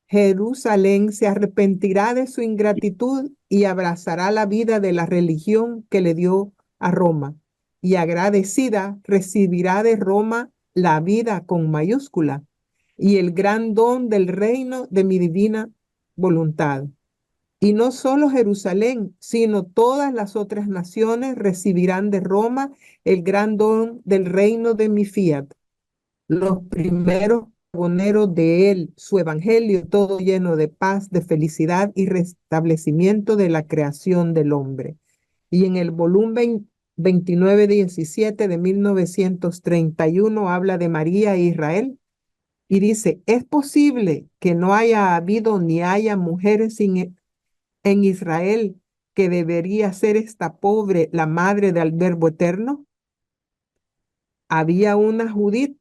Jerusalén se arrepentirá de su ingratitud y abrazará la vida de la religión que le dio a Roma. Y agradecida recibirá de Roma la vida con mayúscula y el gran don del reino de mi divina voluntad. Y no solo Jerusalén, sino todas las otras naciones recibirán de Roma el gran don del reino de mi fiat. Los primeros pregoneros de él, su evangelio todo lleno de paz, de felicidad y restablecimiento de la creación del hombre. Y en el volumen 2917 de 1931 habla de María e Israel y dice, es posible que no haya habido ni haya mujeres en Israel que debería ser esta pobre la madre del Verbo eterno. Había una Judith,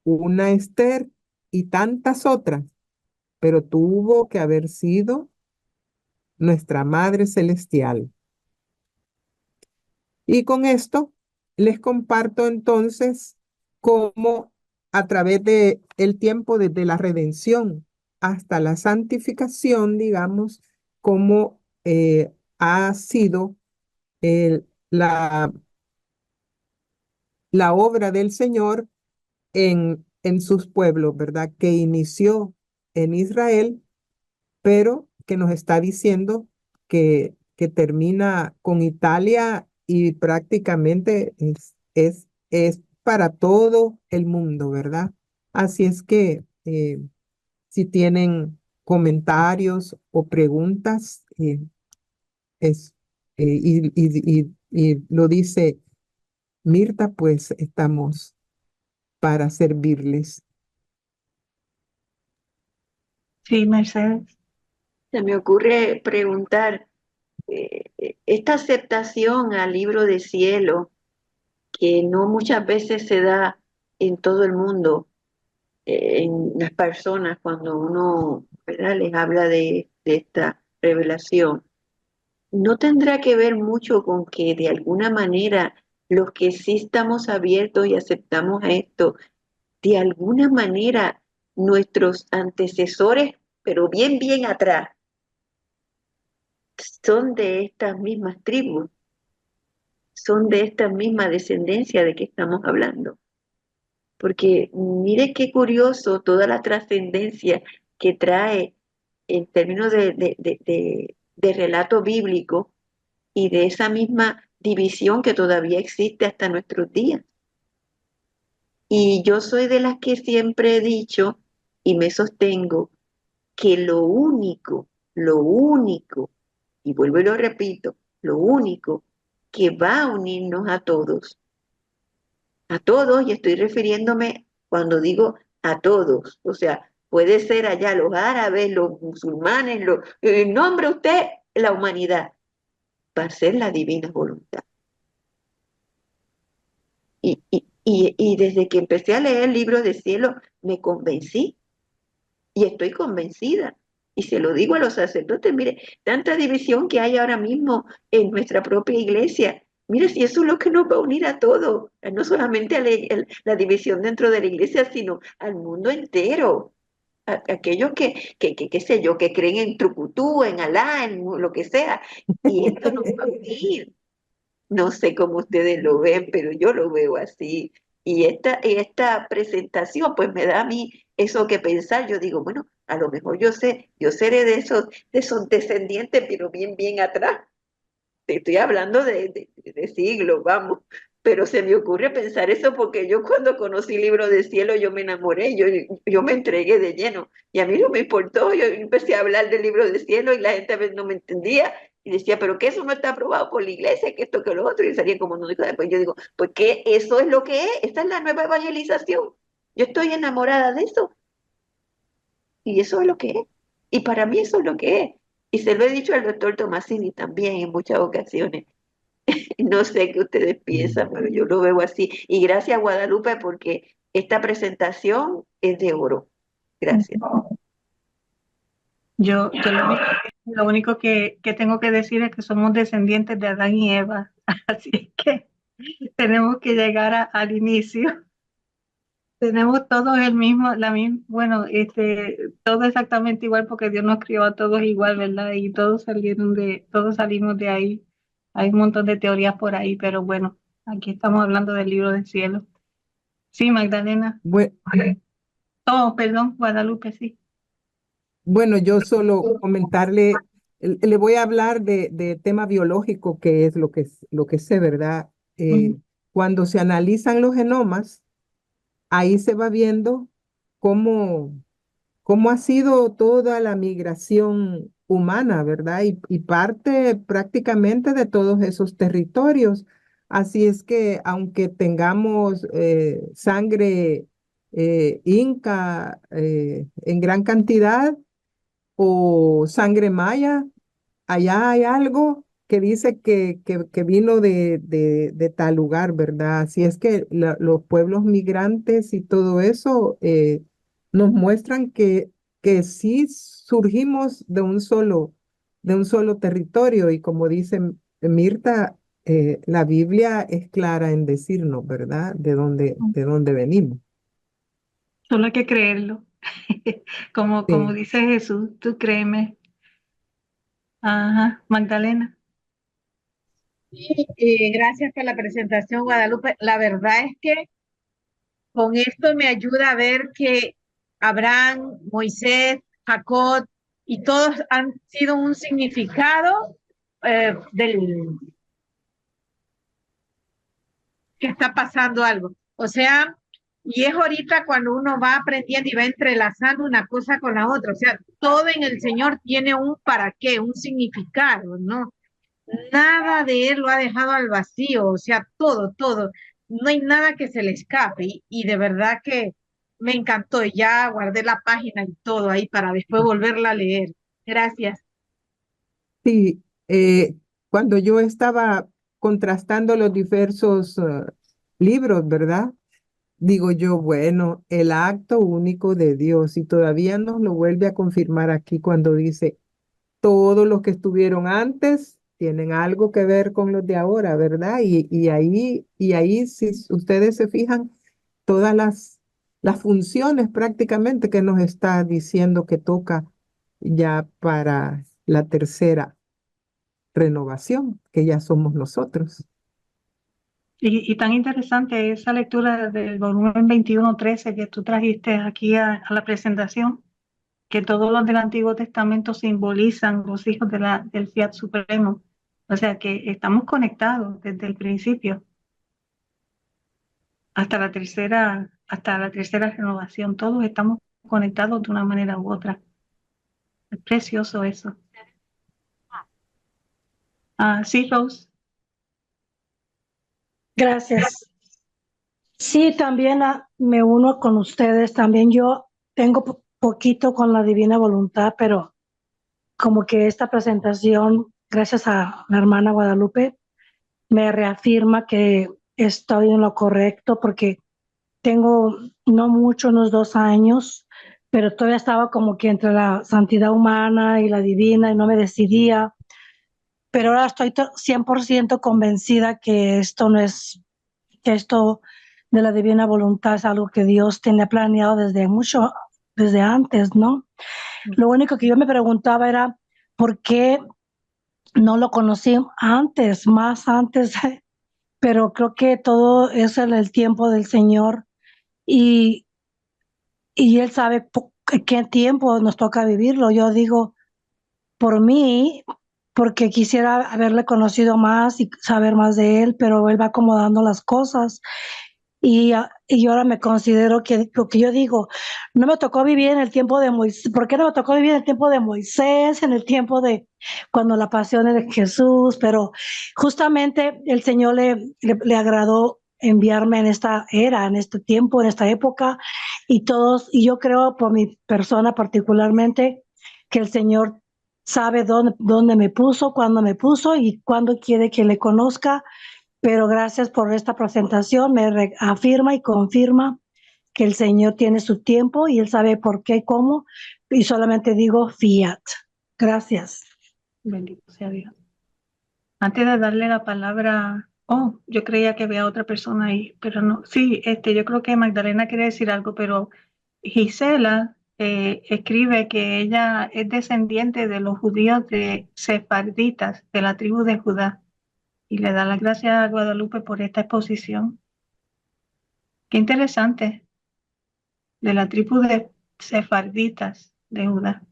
una Esther y tantas otras, pero tuvo que haber sido nuestra Madre Celestial. Y con esto les comparto entonces cómo a través de el tiempo desde la redención hasta la santificación, digamos, cómo ha sido la obra del Señor en sus pueblos, ¿verdad? Que inició en Israel, pero que nos está diciendo que termina con Italia y prácticamente es para todo el mundo, ¿verdad? Así es que si tienen comentarios o preguntas, es, y lo dice Mirta, pues estamos para servirles. Sí, Mercedes. Se me ocurre preguntar, esta aceptación al libro de cielo, que no muchas veces se da en todo el mundo, en las personas cuando uno, ¿verdad?, les habla de esta revelación, ¿no tendrá que ver mucho con que de alguna manera los que sí estamos abiertos y aceptamos esto, de alguna manera nuestros antecesores, pero bien, bien atrás, son de estas mismas tribus, son de esta misma descendencia de que estamos hablando. Porque mire qué curioso toda la trascendencia que trae en términos de relato bíblico y de esa misma división que todavía existe hasta nuestros días. Y yo soy de las que siempre he dicho y me sostengo que lo único, y vuelvo y lo repito, lo único que va a unirnos a todos, y estoy refiriéndome cuando digo a todos, o sea, puede ser allá los árabes, los musulmanes, nombre usted la humanidad, va a ser la divina voluntad. Y desde que empecé a leer el libro de cielo, me convencí y estoy convencida. Y se lo digo a los sacerdotes, mire, tanta división que hay ahora mismo en nuestra propia iglesia. Mire, si eso es lo que nos va a unir a todos, no solamente a la división dentro de la iglesia, sino al mundo entero. Aquellos qué sé yo, que creen en Trucutú, en Alá, en lo que sea. Y esto nos va a unir. No sé cómo ustedes lo ven, pero yo lo veo así. Y esta presentación, pues me da a mí eso que pensar. Yo digo, bueno, a lo mejor yo seré de esos descendientes, pero bien, bien atrás. Te estoy hablando de siglos, vamos. Pero se me ocurre pensar eso porque yo cuando conocí Libro de Cielo, yo me enamoré, yo me entregué de lleno. Y a mí no me importó, yo empecé a hablar del Libro de Cielo y la gente a veces no me entendía y decía, pero que eso no está aprobado por la iglesia, que esto, que lo otro, y salía como no. Después yo digo, pues que eso es lo que es, esta es la nueva evangelización. Yo estoy enamorada de eso y eso es lo que es. Y para mí eso es lo que es. Y se lo he dicho al doctor Tomasini también en muchas ocasiones. No sé qué ustedes piensan, pero yo lo veo así. Y gracias, Guadalupe, porque esta presentación es de oro. Gracias. Yo lo único que tengo que decir es que somos descendientes de Adán y Eva, así que tenemos que llegar al inicio. Tenemos todos el mismo, bueno, todo exactamente igual porque Dios nos crió a todos igual, ¿verdad? Y todos salimos de ahí. Hay un montón de teorías por ahí, pero bueno, aquí estamos hablando del libro del cielo. Sí, Magdalena. Bue- Oh, perdón, Guadalupe, sí. Bueno, yo solo comentarle, le voy a hablar de tema biológico, que es lo que sé, ¿verdad? Ujú. Cuando se analizan los genomas, ahí se va viendo cómo, cómo ha sido toda la migración humana, ¿verdad? Y parte prácticamente de todos esos territorios. Así es que aunque tengamos sangre inca en gran cantidad o sangre maya, allá hay algo que dice que vino de tal lugar, ¿verdad? Así es que los pueblos migrantes y todo eso nos muestran que sí surgimos de un solo territorio y como dice Mirta, la Biblia es clara en decirnos, ¿verdad? De dónde venimos. Solo hay que creerlo. Como Sí. dice Jesús, tú créeme. Ajá, Magdalena. Sí, gracias por la presentación, Guadalupe. La verdad es que con esto me ayuda a ver que Abraham, Moisés, Jacob y todos han sido un significado del que está pasando algo. O sea, y es ahorita cuando uno va aprendiendo y va entrelazando una cosa con la otra. O sea, todo en el Señor tiene un para qué, un significado, ¿no? Nada de él lo ha dejado al vacío, o sea, todo, todo. No hay nada que se le escape y de verdad que me encantó. Ya guardé la página y todo ahí para después volverla a leer. Gracias. Sí, cuando yo estaba contrastando los diversos libros, ¿verdad? Digo yo, bueno, el acto único de Dios y todavía nos lo vuelve a confirmar aquí cuando dice, todos los que estuvieron antes tienen algo que ver con los de ahora, ¿verdad? Y ahí, si ustedes se fijan, todas las funciones prácticamente que nos está diciendo que toca ya para la tercera renovación, que ya somos nosotros. Y tan interesante esa lectura del volumen 21:13 que tú trajiste aquí a la presentación, que todos los del Antiguo Testamento simbolizan los hijos del Fiat Supremo. O sea que estamos conectados desde el principio hasta la tercera renovación. Todos estamos conectados de una manera u otra. Es precioso eso. Sí, Rose. Gracias. Sí, también me uno con ustedes. También yo tengo poquito con la divina voluntad, pero como que esta presentación, gracias a la hermana Guadalupe, me reafirma que estoy en lo correcto porque tengo no mucho, unos 2 años, pero todavía estaba como que entre la santidad humana y la divina y no me decidía. Pero ahora estoy 100% convencida que esto no es, que esto de la divina voluntad es algo que Dios tiene planeado desde antes, ¿no? Lo único que yo me preguntaba era, ¿por qué no lo conocí antes, más antes? Pero creo que todo es en el tiempo del Señor y, y Él sabe qué tiempo nos toca vivirlo. Yo digo, por mí, porque quisiera haberle conocido más y saber más de Él, pero Él va acomodando las cosas. Y ahora me considero que lo que yo digo, no me tocó vivir en el tiempo de Moisés. ¿Por qué no me tocó vivir en el tiempo de Moisés, en el tiempo de cuando la pasión de Jesús? Pero justamente el Señor le agradó enviarme en esta era, en este tiempo, en esta época, y yo creo por mi persona particularmente, que el Señor sabe dónde me puso, cuándo me puso y cuándo quiere que le conozca. Pero gracias por esta presentación, me afirma y confirma que el Señor tiene su tiempo y Él sabe por qué, cómo, y solamente digo fiat. Gracias. Bendito sea Dios. Antes de darle la palabra, yo creía que había otra persona ahí, pero no. Sí, yo creo que Magdalena quiere decir algo, pero Gisela escribe que ella es descendiente de los judíos de sefarditas, de la tribu de Judá, y le da las gracias a Guadalupe por esta exposición. Qué interesante, de la tribu de sefarditas de Judá.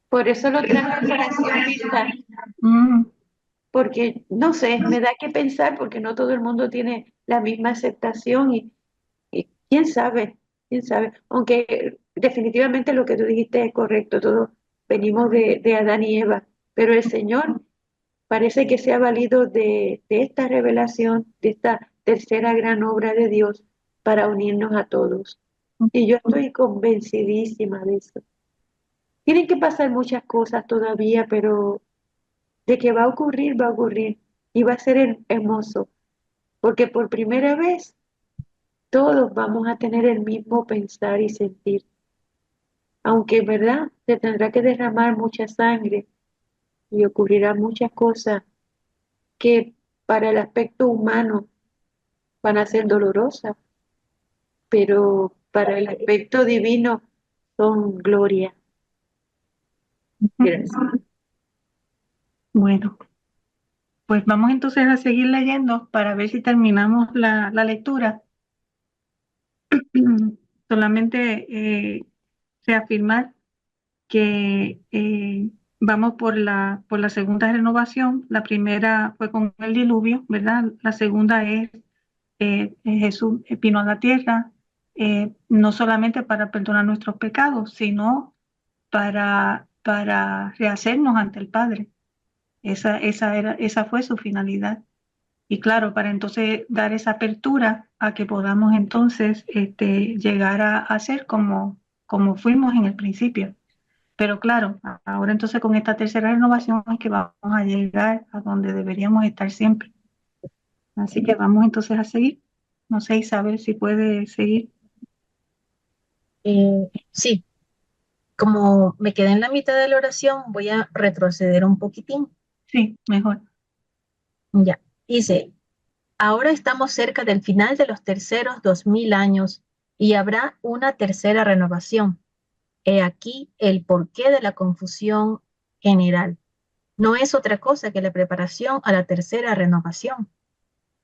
Por eso lo traje a colación, Vista, Mm, porque no sé, me da que pensar porque no todo el mundo tiene la misma aceptación y quién sabe, aunque definitivamente lo que tú dijiste es correcto, todos venimos de Adán y Eva, pero el Señor parece que se ha valido de esta revelación, de esta tercera gran obra de Dios para unirnos a todos. Y yo estoy convencidísima de eso. Tienen que pasar muchas cosas todavía, pero de que va a ocurrir, va a ocurrir. Y va a ser hermoso, porque por primera vez todos vamos a tener el mismo pensar y sentir. Aunque, ¿verdad? Se tendrá que derramar mucha sangre y ocurrirán muchas cosas que para el aspecto humano van a ser dolorosas, pero para el aspecto divino son gloria. Gracias. bueno, pues vamos entonces a seguir leyendo para ver si terminamos la lectura. Solamente reafirmar que vamos por la segunda renovación. La primera fue con el diluvio, ¿verdad? La segunda es Jesús vino a la tierra, no solamente para perdonar nuestros pecados, sino para rehacernos ante el Padre. Esa fue su finalidad. Y claro, para entonces dar esa apertura a que podamos entonces llegar a ser como fuimos en el principio. Pero claro, ahora entonces con esta tercera renovación es que vamos a llegar a donde deberíamos estar siempre. Así que vamos entonces a seguir. No sé, Isabel, si puede seguir. Sí, Como me quedé en la mitad de la oración, voy a retroceder un poquitín. Sí, mejor. Ya, dice, ahora estamos cerca del final de los terceros 2000 años y habrá una tercera renovación. He aquí el porqué de la confusión general. No es otra cosa que la preparación a la tercera renovación.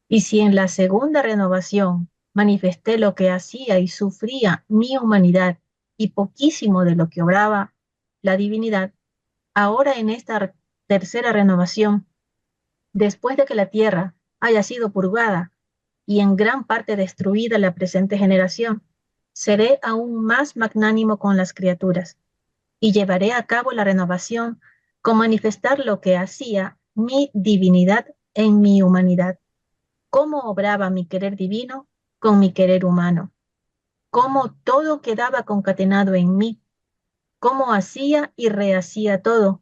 Y si en la segunda renovación manifesté lo que hacía y sufría mi humanidad y poquísimo de lo que obraba la divinidad, ahora en esta tercera renovación, después de que la tierra haya sido purgada y en gran parte destruida la presente generación, seré aún más magnánimo con las criaturas y llevaré a cabo la renovación con manifestar lo que hacía mi divinidad en mi humanidad, cómo obraba mi querer divino con mi querer humano, cómo todo quedaba concatenado en mí, cómo hacía y rehacía todo,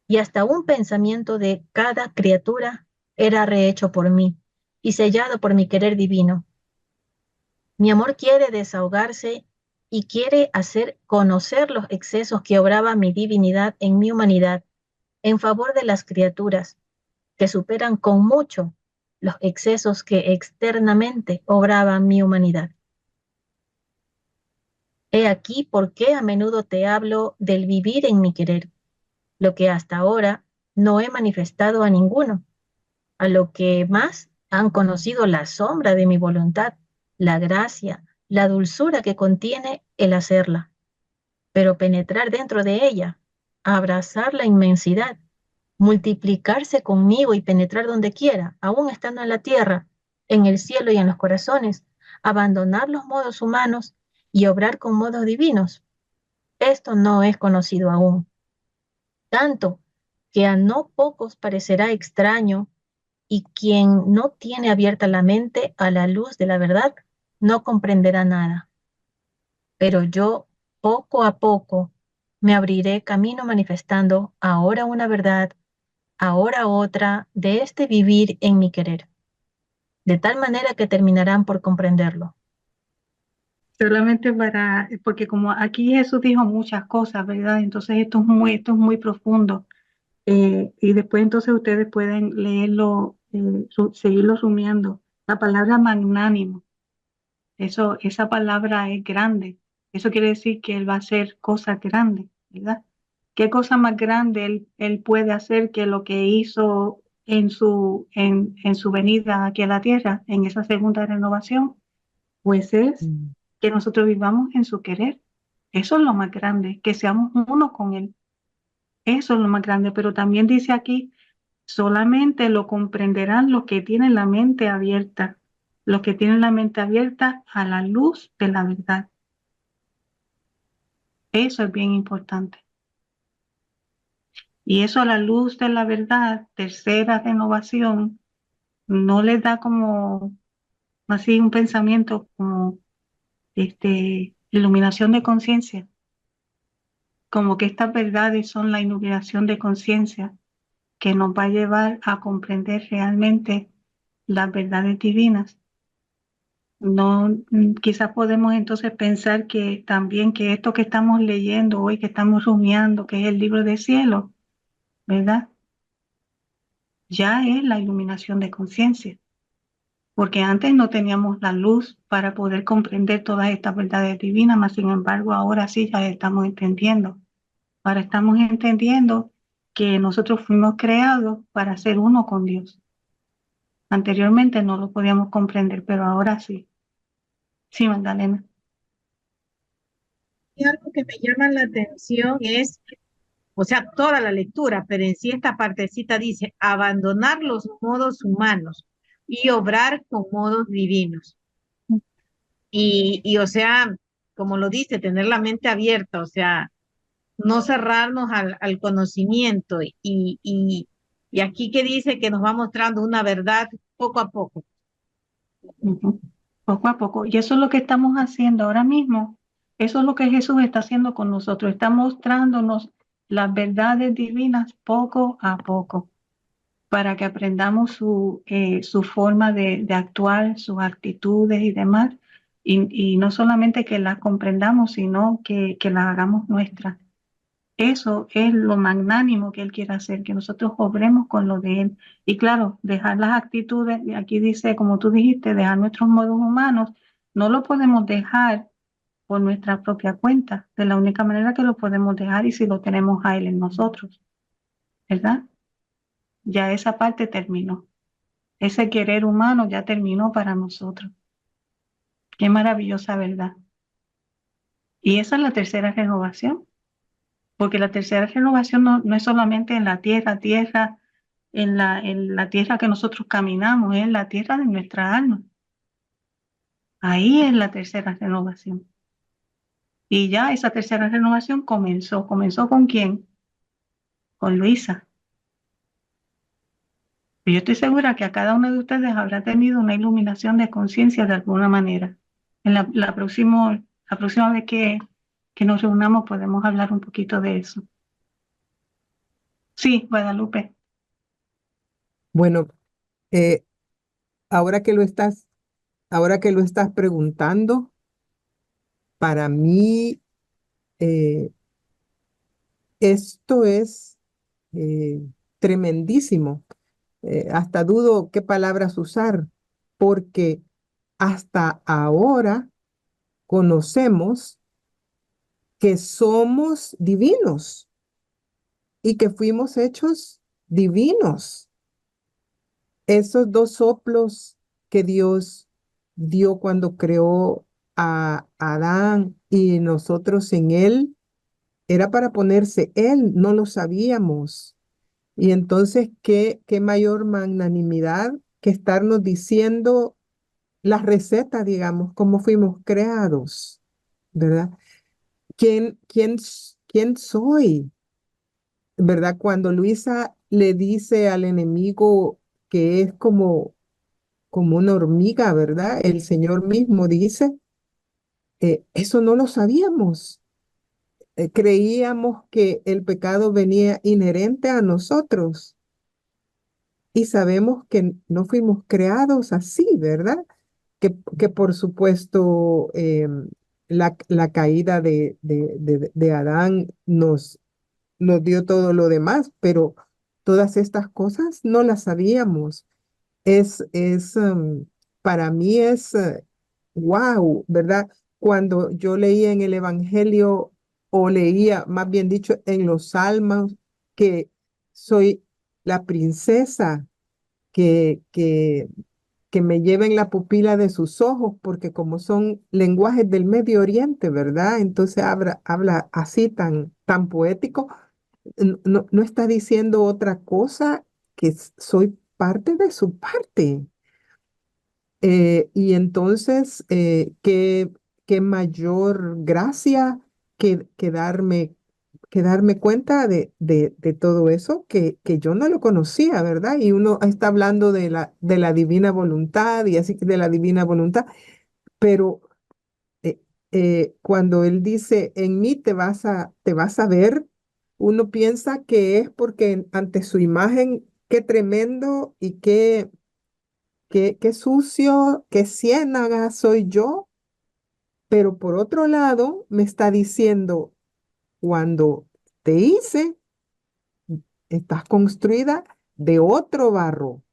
y hasta un pensamiento de cada criatura era rehecho por mí y sellado por mi querer divino. Mi amor quiere desahogarse y quiere hacer conocer los excesos que obraba mi divinidad en mi humanidad en favor de las criaturas, que superan con mucho los excesos que externamente obraba mi humanidad. He aquí por qué a menudo te hablo del vivir en mi querer, lo que hasta ahora no he manifestado a ninguno, a lo que más han conocido la sombra de mi voluntad, la gracia, la dulzura que contiene el hacerla, pero penetrar dentro de ella, abrazar la inmensidad, multiplicarse conmigo y penetrar donde quiera, aún estando en la tierra, en el cielo y en los corazones, abandonar los modos humanos y obrar con modos divinos. Esto no es conocido aún, tanto que a no pocos parecerá extraño y quien no tiene abierta la mente a la luz de la verdad no comprenderá nada. Pero yo, poco a poco, me abriré camino manifestando ahora una verdad, ahora otra, de este vivir en mi querer, de tal manera que terminarán por comprenderlo. Solamente porque como aquí Jesús dijo muchas cosas, ¿verdad? Entonces esto es muy profundo. Y después entonces ustedes pueden leerlo, seguirlo rumiando. La palabra magnánimo, esa palabra es grande. Eso quiere decir que Él va a hacer cosas grandes, ¿verdad? ¿Qué cosa más grande él puede hacer que lo que hizo en su venida aquí a la tierra, en esa segunda renovación? Pues es que nosotros vivamos en su querer. Eso es lo más grande, que seamos uno con Él. Eso es lo más grande, pero también dice aquí, solamente lo comprenderán los que tienen la mente abierta, los que tienen la mente abierta a la luz de la verdad. Eso es bien importante. Y eso a la luz de la verdad, tercera renovación, no les da como así un pensamiento como iluminación de conciencia, como que estas verdades son la iluminación de conciencia que nos va a llevar a comprender realmente las verdades divinas. No, quizás podemos entonces pensar que también que esto que estamos leyendo hoy, que estamos rumiando, que es el libro del cielo, ¿verdad? Ya es la iluminación de conciencia, porque antes no teníamos la luz para poder comprender todas estas verdades divinas, mas sin embargo ahora sí ya estamos entendiendo. Ahora estamos entendiendo que nosotros fuimos creados para ser uno con Dios. Anteriormente no lo podíamos comprender, pero ahora sí. Sí, Magdalena. Y algo que me llama la atención es, o sea, toda la lectura, pero en sí esta partecita dice, abandonar los modos humanos y obrar con modos divinos. O sea, como lo dice, tener la mente abierta, o sea, no cerrarnos al conocimiento y aquí que dice que nos va mostrando una verdad poco a poco. Ujú. Poco a poco. Y eso es lo que estamos haciendo ahora mismo. Eso es lo que Jesús está haciendo con nosotros. Está mostrándonos las verdades divinas poco a poco para que aprendamos su forma de actuar, sus actitudes y demás. Y no solamente que las comprendamos, sino que las hagamos nuestras. Eso es lo magnánimo que Él quiere hacer, que nosotros obremos con lo de Él. Y claro, dejar las actitudes, y aquí dice, como tú dijiste, dejar nuestros modos humanos, no lo podemos dejar por nuestra propia cuenta, de la única manera que lo podemos dejar y si lo tenemos a Él en nosotros, ¿verdad? Ya esa parte terminó. Ese querer humano ya terminó para nosotros. Qué maravillosa verdad. Y esa es la tercera renovación, porque la tercera renovación no es solamente en la tierra, en la tierra que nosotros caminamos, es en la tierra de nuestra alma. Ahí es la tercera renovación. Y ya esa tercera renovación comenzó. ¿Comenzó con quién? Con Luisa. Y yo estoy segura que a cada uno de ustedes habrá tenido una iluminación de conciencia de alguna manera. En la próxima vez que nos reunamos podemos hablar un poquito de eso. Sí, Guadalupe. Bueno, eh, ahora que lo estás, ahora que lo estás preguntando, para mí eh, esto es eh, tremendísimo. Hasta dudo qué palabras usar, porque hasta ahora conocemos que somos divinos y que fuimos hechos divinos. Esos dos soplos que Dios dio cuando creó a Adán y nosotros en él, era para ponerse él, no lo sabíamos. Y entonces, qué mayor magnanimidad que estarnos diciendo la receta, digamos, cómo fuimos creados, ¿verdad? ¿Quién soy? ¿Verdad? Cuando Luisa le dice al enemigo que es como una hormiga, ¿verdad? El Señor mismo dice, eso no lo sabíamos. Creíamos que el pecado venía inherente a nosotros y sabemos que no fuimos creados así, ¿verdad? Que por supuesto la caída de Adán nos dio todo lo demás, pero todas estas cosas no las sabíamos. Para mí es wow, ¿verdad? Cuando yo leía en el Evangelio o leía, más bien dicho, en los Salmos, que soy la princesa que me lleva en la pupila de sus ojos, porque como son lenguajes del Medio Oriente, ¿verdad? Entonces habla así tan poético, no está diciendo otra cosa que soy parte de su parte. Y entonces, qué mayor gracia que darme cuenta de todo eso que yo no lo conocía, ¿verdad? Y uno está hablando de la divina voluntad y así de la divina voluntad, pero cuando él dice, en mí te vas a ver, uno piensa que es porque ante su imagen, qué tremendo y qué sucio, qué ciénaga soy yo, pero por otro lado me está diciendo, cuando te hice, estás construida de otro barro.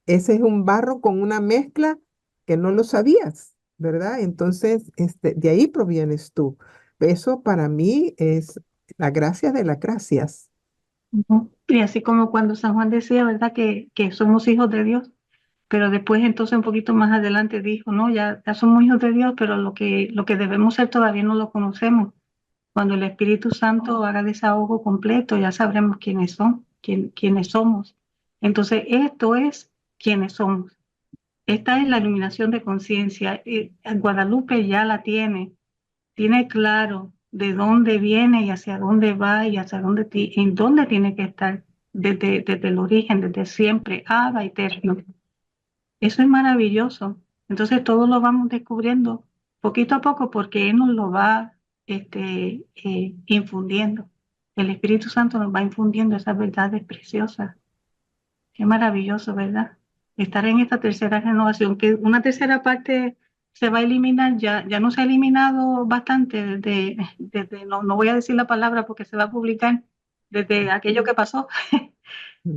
Ese es un barro con una mezcla que no lo sabías, ¿verdad? Entonces, de ahí provienes tú. Eso para mí es la gracia de las gracias. Ujú. Y así como cuando San Juan decía, ¿verdad? Que somos hijos de Dios, pero después entonces un poquito más adelante dijo, no, ya somos hijos de Dios, pero lo que debemos ser todavía no lo conocemos. Cuando el Espíritu Santo haga desahogo completo, ya sabremos quiénes somos. Entonces, esto es quiénes somos. Esta es la iluminación de conciencia. Guadalupe ya la tiene claro de dónde viene y hacia dónde va y hacia dónde en dónde tiene que estar desde el origen, desde siempre, Abba eterno. Eso es maravilloso. Entonces todo lo vamos descubriendo poquito a poco porque Él nos lo va infundiendo. El Espíritu Santo nos va infundiendo esas verdades preciosas. Qué maravilloso, ¿verdad? Estar en esta tercera renovación, que una tercera parte se va a eliminar, ya no se ha eliminado bastante desde no voy a decir la palabra porque se va a publicar, desde aquello que pasó,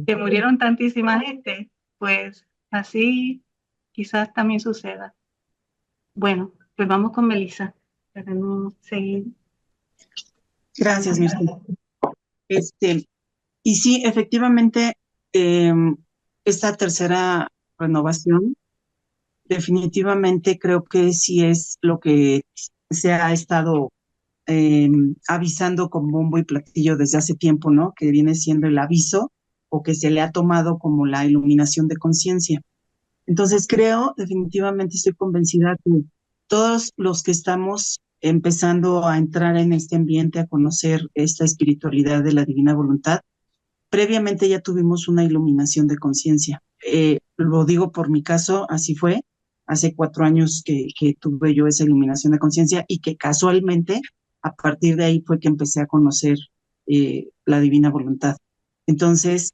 que murieron tantísima gente, pues así quizás también suceda. Bueno, pues vamos con Melissa, para no seguir. Gracias, Mirta. Y sí, efectivamente, esta tercera renovación, definitivamente creo que sí es lo que se ha estado avisando con bombo y platillo desde hace tiempo, ¿no? Que viene siendo el aviso o que se le ha tomado como la iluminación de conciencia. Entonces creo, definitivamente estoy convencida que todos los que estamos empezando a entrar en este ambiente, a conocer esta espiritualidad de la divina voluntad, previamente ya tuvimos una iluminación de conciencia. Lo digo por mi caso, así fue. Hace 4 años que tuve yo esa iluminación de conciencia y que casualmente a partir de ahí fue que empecé a conocer la divina voluntad. Entonces,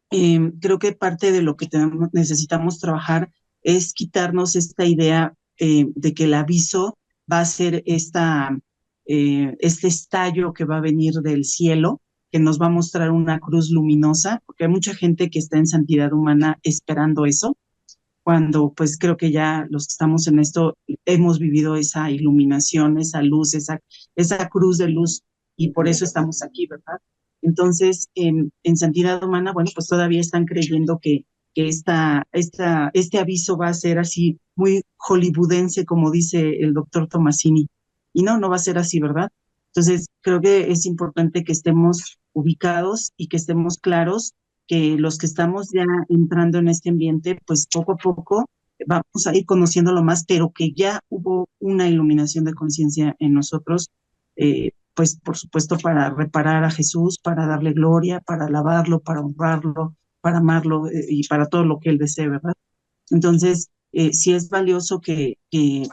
creo que parte de lo que necesitamos trabajar es quitarnos esta idea de que el aviso va a ser este estallo que va a venir del cielo, que nos va a mostrar una cruz luminosa, porque hay mucha gente que está en santidad humana esperando eso, cuando pues creo que ya los que estamos en esto hemos vivido esa iluminación, esa luz, esa cruz de luz, y por eso estamos aquí, ¿verdad? Entonces, en santidad humana, bueno, pues todavía están creyendo que este aviso va a ser así muy hollywoodense, como dice el doctor Tomasini. Y no va a ser así, ¿verdad? Entonces, creo que es importante que estemos ubicados y que estemos claros que los que estamos ya entrando en este ambiente, pues poco a poco vamos a ir conociéndolo más, pero que ya hubo una iluminación de conciencia en nosotros, pues por supuesto para reparar a Jesús, para darle gloria, para alabarlo, para honrarlo, para amarlo y para todo lo que él desee, ¿verdad? Entonces, sí es valioso que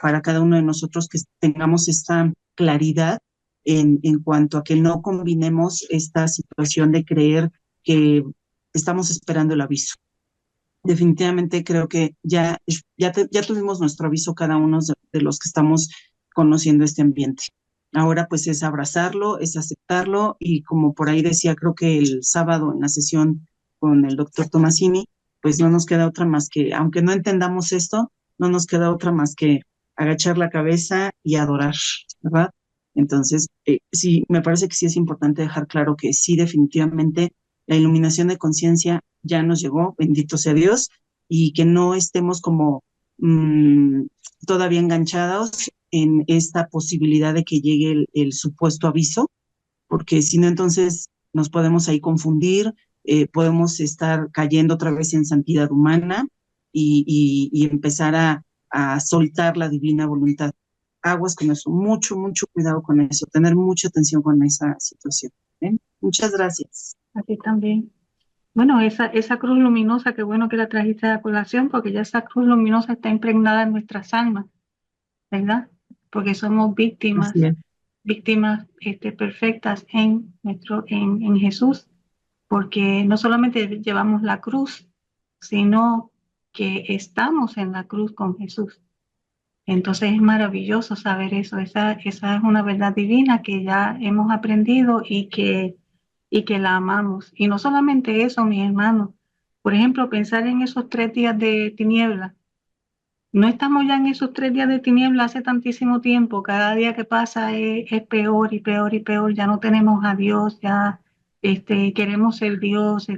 para cada uno de nosotros que tengamos esta claridad en cuanto a que no combinemos esta situación de creer que estamos esperando el aviso. Definitivamente creo que ya tuvimos nuestro aviso cada uno de los que estamos conociendo este ambiente. Ahora pues es abrazarlo, es aceptarlo y como por ahí decía, creo que el sábado en la sesión con el doctor Tomasini, pues no nos queda otra más que, aunque no entendamos esto, no nos queda otra más que agachar la cabeza y adorar, ¿verdad? Entonces, sí, me parece que sí es importante dejar claro que sí, definitivamente la iluminación de conciencia ya nos llegó, bendito sea Dios, y que no estemos como todavía enganchados en esta posibilidad de que llegue el supuesto aviso, porque si no, entonces nos podemos ahí confundir, podemos estar cayendo otra vez en santidad humana y empezar a soltar la divina voluntad. Aguas con eso, mucho cuidado con eso, tener mucha atención con esa situación. Muchas gracias. A ti también. Bueno, esa cruz luminosa, qué bueno que la trajiste a colación, porque ya esa cruz luminosa está impregnada en nuestras almas, ¿verdad? Porque somos víctimas perfectas en Jesús, porque no solamente llevamos la cruz, sino que estamos en la cruz con Jesús. Entonces es maravilloso saber eso. Esa es una verdad divina que ya hemos aprendido y que la amamos. Y no solamente eso, mis hermanos. Por ejemplo, pensar en esos 3 días de tiniebla. No estamos ya en esos 3 días de tiniebla hace tantísimo tiempo. Cada día que pasa es peor y peor y peor. Ya no tenemos a Dios, ya queremos ser Dios,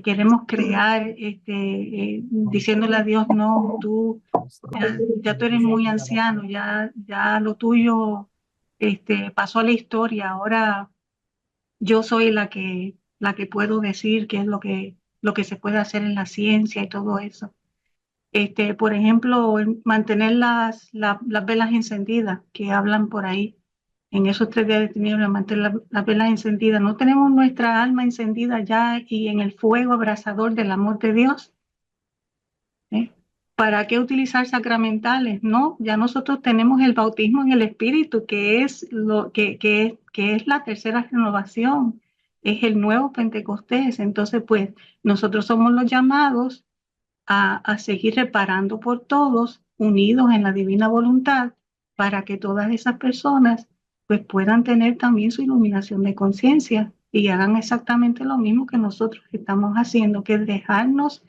queremos crear, diciéndole a Dios, no, tú ya tú eres muy anciano, ya lo tuyo pasó a la historia. Ahora yo soy la que puedo decir qué es lo que se puede hacer en la ciencia y todo eso. Por ejemplo, mantener las velas encendidas que hablan por ahí. En esos 3 días de tinieblas, mantener las velas encendidas. ¿No tenemos nuestra alma encendida ya y en el fuego abrasador del amor de Dios? ¿Para qué utilizar sacramentales? No, ya nosotros tenemos el bautismo en el Espíritu, que es la tercera renovación, es el nuevo Pentecostés. Entonces, pues, nosotros somos los llamados a seguir reparando por todos, unidos en la divina voluntad para que todas esas personas pues puedan tener también su iluminación de conciencia y hagan exactamente lo mismo que nosotros estamos haciendo, que es dejarnos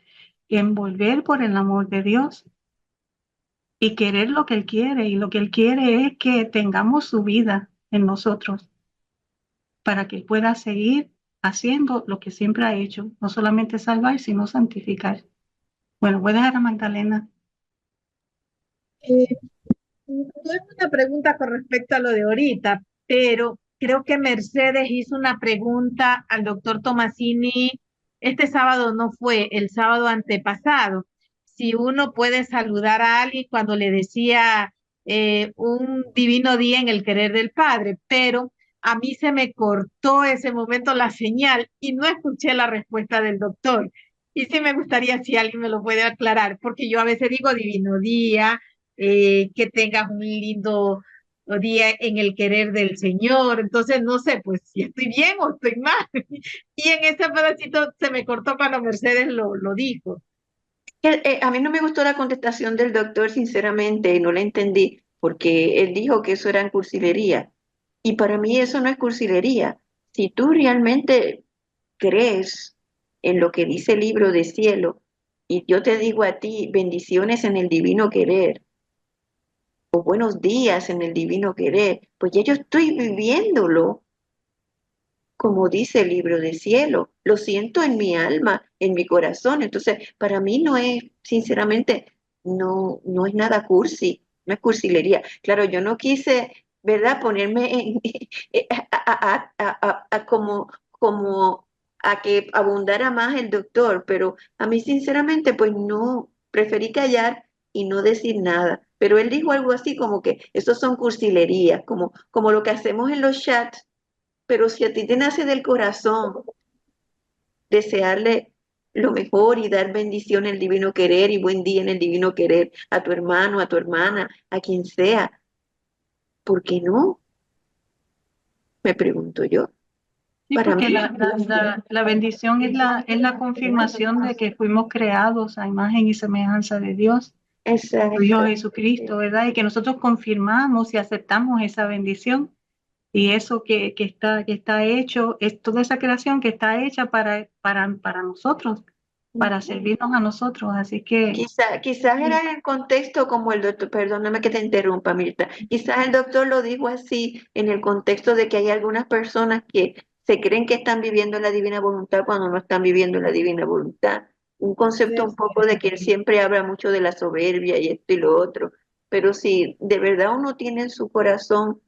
envolver por el amor de Dios y querer lo que Él quiere. Y lo que Él quiere es que tengamos su vida en nosotros para que Él pueda seguir haciendo lo que siempre ha hecho, no solamente salvar, sino santificar. Bueno, voy a dejar a Magdalena. Eh, no es una pregunta con respecto a lo de ahorita, pero creo que Mercedes hizo una pregunta al doctor Tomasini. Este sábado no fue, el sábado antepasado. Si uno puede saludar a alguien cuando le decía un divino día en el querer del Padre, pero a mí se me cortó ese momento la señal y no escuché la respuesta del doctor. Y sí me gustaría si alguien me lo puede aclarar, porque yo a veces digo divino día, que tengas un lindo día en el querer del Señor. Entonces, no sé, pues si estoy bien o estoy mal. Y en ese pedacito se me cortó cuando Mercedes lo dijo. A mí no me gustó la contestación del doctor, sinceramente, y no la entendí, porque él dijo que eso era cursilería. Y para mí eso no es cursilería. Si tú realmente crees en lo que dice el libro de cielo, y yo te digo a ti, bendiciones en el divino querer, o buenos días en el divino querer, pues ya yo estoy viviéndolo como dice el libro de cielo. Lo siento en mi alma, en mi corazón. Entonces, para mí no es, sinceramente, no es nada cursi, no es cursilería. Claro, yo no quise, ¿verdad?, ponerme en, como a que abundara más el doctor, pero a mí, sinceramente, pues no, preferí callar y no decir nada. Pero él dijo algo así como que esos son cursilerías, como lo que hacemos en los chats. Pero si a ti te nace del corazón desearle lo mejor y dar bendición en el divino querer y buen día en el divino querer a tu hermano, a tu hermana, a quien sea, ¿por qué no? Me pregunto yo. Sí, Para porque mí, la bendición es la confirmación de que fuimos creados a imagen y semejanza de Dios, por Dios exacto. Jesucristo, ¿verdad? Y que nosotros confirmamos y aceptamos esa bendición. Y eso que está hecho, es toda esa creación que está hecha para nosotros, para servirnos a nosotros. Así que Quizás era en el contexto como el doctor, perdóname que te interrumpa, Mirta, quizás el doctor lo dijo así en el contexto de que hay algunas personas que se creen que están viviendo la divina voluntad cuando no están viviendo la divina voluntad. Un concepto un poco de que él siempre habla mucho de la soberbia y esto y lo otro, pero si de verdad uno tiene en su corazón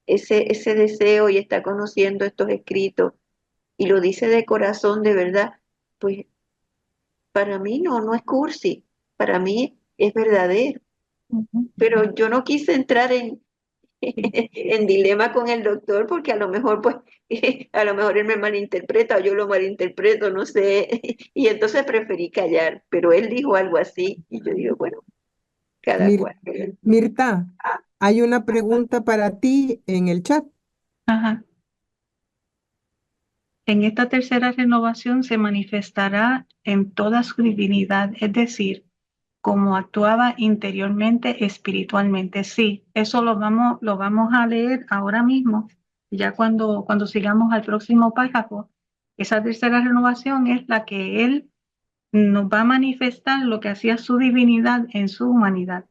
ese deseo y está conociendo estos escritos y lo dice de corazón de verdad, pues para mí no es cursi, para mí es verdadero. ujú, Pero yo no quise entrar en dilema con el doctor porque a lo mejor pues a lo mejor él me malinterpreta o yo lo malinterpreto, no sé, y entonces preferí callar, pero él dijo algo así y yo digo, bueno, cada Mir- cual. Mirta, hay una pregunta para ti en el chat. ajá. En esta tercera renovación se manifestará en toda su divinidad, es decir, como actuaba interiormente, espiritualmente. Sí, eso lo vamos a leer ahora mismo, ya cuando sigamos al próximo párrafo. Esa tercera renovación es la que Él nos va a manifestar lo que hacía su divinidad en su humanidad.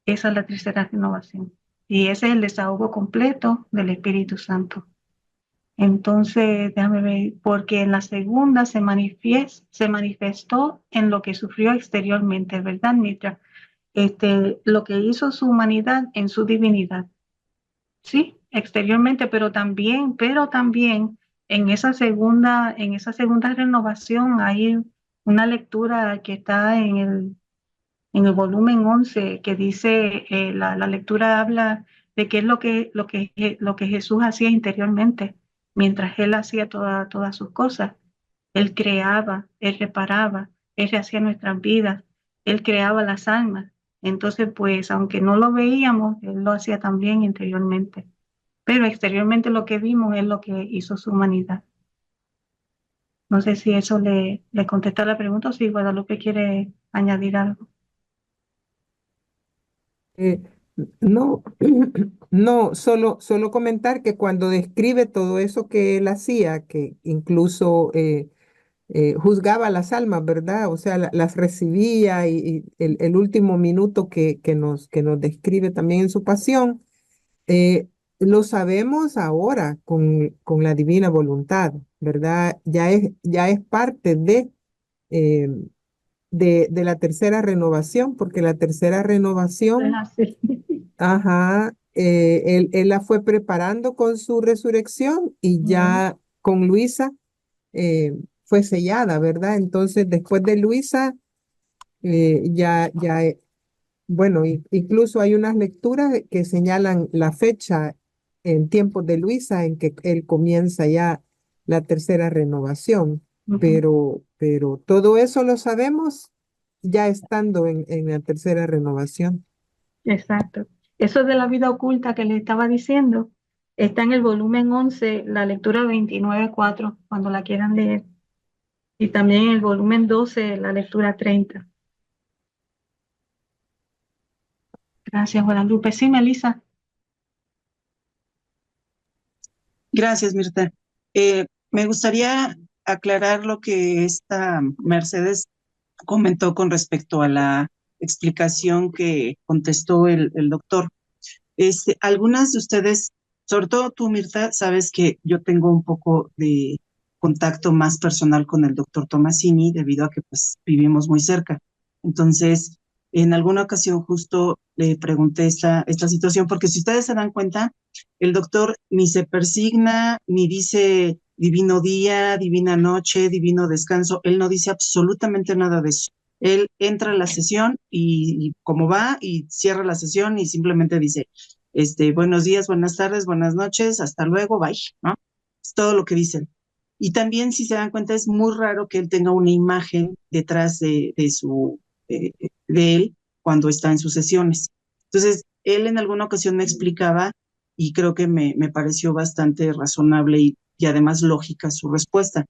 Esa es la tercera renovación. Y ese es el desahogo completo del Espíritu Santo. Entonces, déjame ver, porque en la segunda se manifestó en lo que sufrió exteriormente, ¿verdad, Mitra? Lo que hizo su humanidad en su divinidad, sí, exteriormente, pero también en esa segunda renovación hay una lectura que está en el volumen 11 que dice, la lectura habla de qué es lo que Jesús hacía interiormente, mientras Él hacía todas sus cosas. Él creaba, Él reparaba, Él hacía nuestras vidas, Él creaba las almas. Entonces, pues, aunque no lo veíamos, Él lo hacía también interiormente. Pero exteriormente lo que vimos es lo que hizo su humanidad. No sé si eso le contesta la pregunta o si Guadalupe quiere añadir algo. Eh, no, no, solo comentar que cuando describe todo eso que él hacía, que incluso juzgaba las almas, ¿verdad? O sea, las recibía y el último minuto que nos describe también en su pasión, eh, lo sabemos ahora con la divina voluntad, ¿verdad? Ya es parte eh, de la tercera renovación, porque la tercera Es renovación, así. ajá, él la fue preparando con su resurrección y ya con Luisa fue sellada, ¿verdad? Entonces, después de Luisa, bueno, incluso hay unas lecturas que señalan la fecha en tiempos de Luisa en que él comienza ya la tercera renovación, Ujú. pero todo eso lo sabemos ya estando en la tercera renovación. Exacto. Eso de la vida oculta que le estaba diciendo está en el volumen 11, la lectura 29:4, cuando la quieran leer. Y también en el volumen 12, la lectura 30. Gracias, Guadalupe. Sí, Melissa. Gracias, Mirta. Me gustaría aclarar lo que esta Mercedes comentó con respecto a la explicación que contestó el doctor. Algunas de ustedes, sobre todo tú, Mirta, sabes que yo tengo un poco de contacto más personal con el doctor Tomasini debido a que pues vivimos muy cerca. Entonces, en alguna ocasión justo le pregunté esta situación, porque si ustedes se dan cuenta, el doctor ni se persigna, ni dice divino día, divina noche, divino descanso, él no dice absolutamente nada de eso. Él entra a la sesión y como va y cierra la sesión y simplemente dice, buenos días, buenas tardes, buenas noches, hasta luego, bye, ¿no? Es todo lo que dicen. Y también, si se dan cuenta, es muy raro que él tenga una imagen detrás de él cuando está en sus sesiones. Entonces, él en alguna ocasión me explicaba, y creo que me pareció bastante razonable y además lógica su respuesta,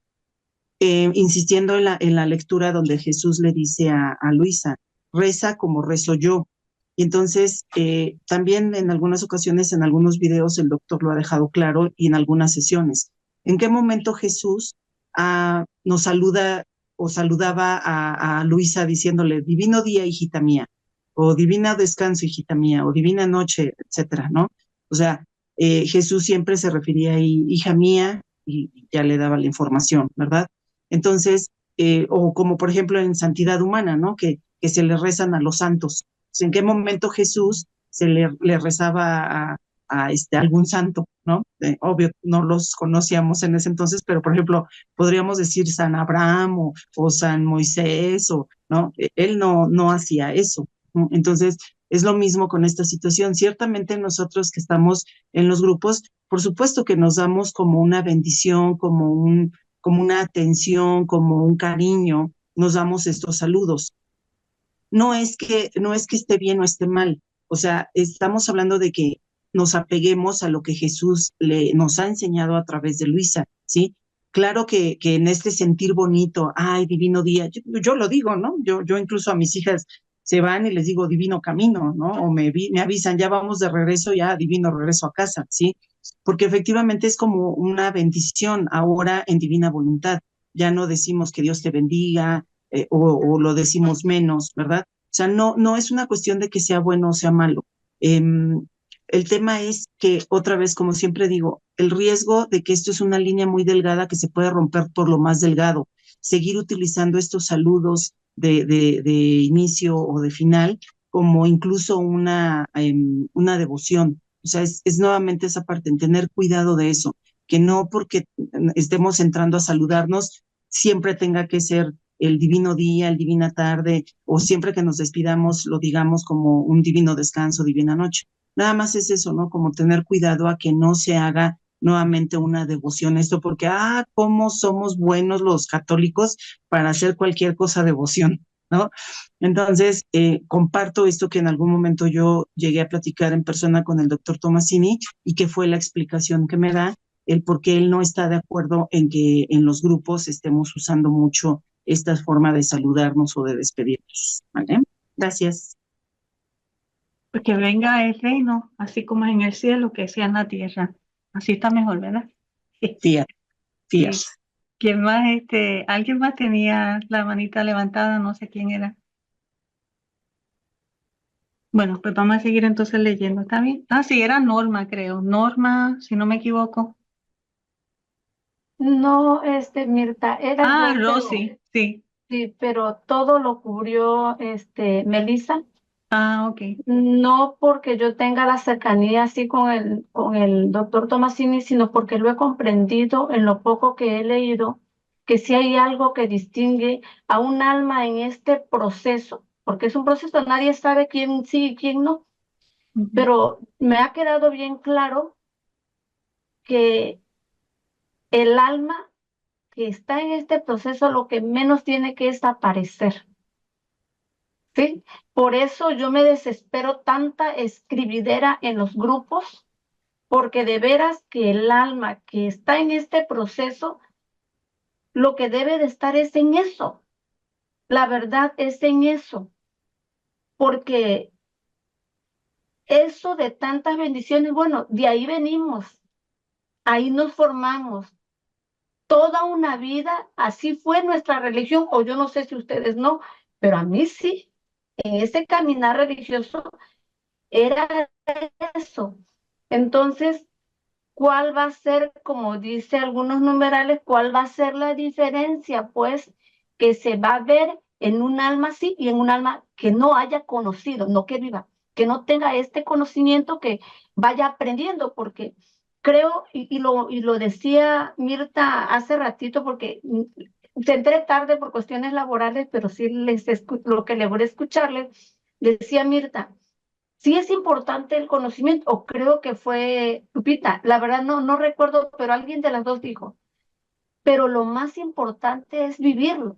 insistiendo en la lectura donde Jesús le dice a Luisa, reza como rezo yo. Y entonces, también en algunas ocasiones, en algunos videos, el doctor lo ha dejado claro y en algunas sesiones. ¿En qué momento Jesús nos saluda o saludaba a Luisa diciéndole, divino día, hijita mía, o divina descanso, hijita mía, o divina noche, etcétera, ¿no? O sea, Jesús siempre se refería a hija mía y ya le daba la información, ¿verdad? Entonces, o como por ejemplo en santidad humana, ¿no? Que se le rezan a los santos. ¿En qué momento Jesús le rezaba a algún santo, ¿no? Obvio, no los conocíamos en ese entonces, pero por ejemplo, podríamos decir San Abraham o San Moisés, ¿no? Él no hacía eso, ¿no? Entonces, es lo mismo con esta situación. Ciertamente nosotros que estamos en los grupos, por supuesto que nos damos como una bendición, como una atención, como un cariño, nos damos estos saludos. No es que esté bien o esté mal, o sea, estamos hablando de que nos apeguemos a lo que Jesús nos ha enseñado a través de Luisa, ¿sí? Claro que en este sentir bonito, ay, divino día, yo lo digo, ¿no? Yo incluso a mis hijas se van y les digo divino camino, ¿no? O me avisan, ya vamos de regreso, ya divino regreso a casa, ¿sí? Porque efectivamente es como una bendición ahora en divina voluntad. Ya no decimos que Dios te bendiga, o lo decimos menos, ¿verdad? O sea, no es una cuestión de que sea bueno o sea malo. El tema es que, otra vez, como siempre digo, el riesgo de que esto es una línea muy delgada que se puede romper por lo más delgado. Seguir utilizando estos saludos de inicio o de final como incluso una devoción. O sea, es nuevamente esa parte, en tener cuidado de eso, que no porque estemos entrando a saludarnos siempre tenga que ser el divino día, el divina tarde, o siempre que nos despidamos lo digamos como un divino descanso, divina noche. Nada más es eso, ¿no? Como tener cuidado a que no se haga nuevamente una devoción esto, porque, cómo somos buenos los católicos para hacer cualquier cosa devoción, ¿no? Entonces, comparto esto que en algún momento yo llegué a platicar en persona con el doctor Tomasini y que fue la explicación que me da el por qué él no está de acuerdo en que en los grupos estemos usando mucho esta forma de saludarnos o de despedirnos, ¿vale? Gracias. Porque venga el reino, así como es en el cielo, que sea en la tierra. Así está mejor, ¿verdad? Tía, tía. Sí. ¿Quién más? Alguien más tenía la manita levantada, no sé quién era. Bueno, pues vamos a seguir entonces leyendo, ¿está bien? Ah, sí, era Norma, creo. Norma, si no me equivoco. No, Mirta, era Ah, yo, pero Rosy, sí. sí, pero todo lo cubrió, Melissa. Ah, ok. No porque yo tenga la cercanía así con el doctor Tomasini, sino porque lo he comprendido en lo poco que he leído, que si hay algo que distingue a un alma en este proceso, porque es un proceso, nadie sabe quién sí y quién no, Ujú. pero me ha quedado bien claro que el alma que está en este proceso lo que menos tiene que es aparecer. ¿Sí? Por eso yo me desespero tanta escribidera en los grupos, porque de veras que el alma que está en este proceso, lo que debe de estar es en eso. La verdad es en eso, porque eso de tantas bendiciones, bueno, de ahí venimos, ahí nos formamos. Toda una vida, así fue nuestra religión, o yo no sé si ustedes no, pero a mí sí, en ese caminar religioso era eso. Entonces, ¿cuál va a ser, como dice algunos numerales, cuál va a ser la diferencia? Pues que se va a ver en un alma así y en un alma que no haya conocido, no que viva, que no tenga este conocimiento, que vaya aprendiendo, porque creo, y lo decía Mirta hace ratito, porque se entré tarde por cuestiones laborales, pero sí lo que logré escucharle, decía Mirta, sí es importante el conocimiento, o creo que fue Lupita, la verdad no recuerdo, pero alguien de las dos dijo, pero lo más importante es vivirlo.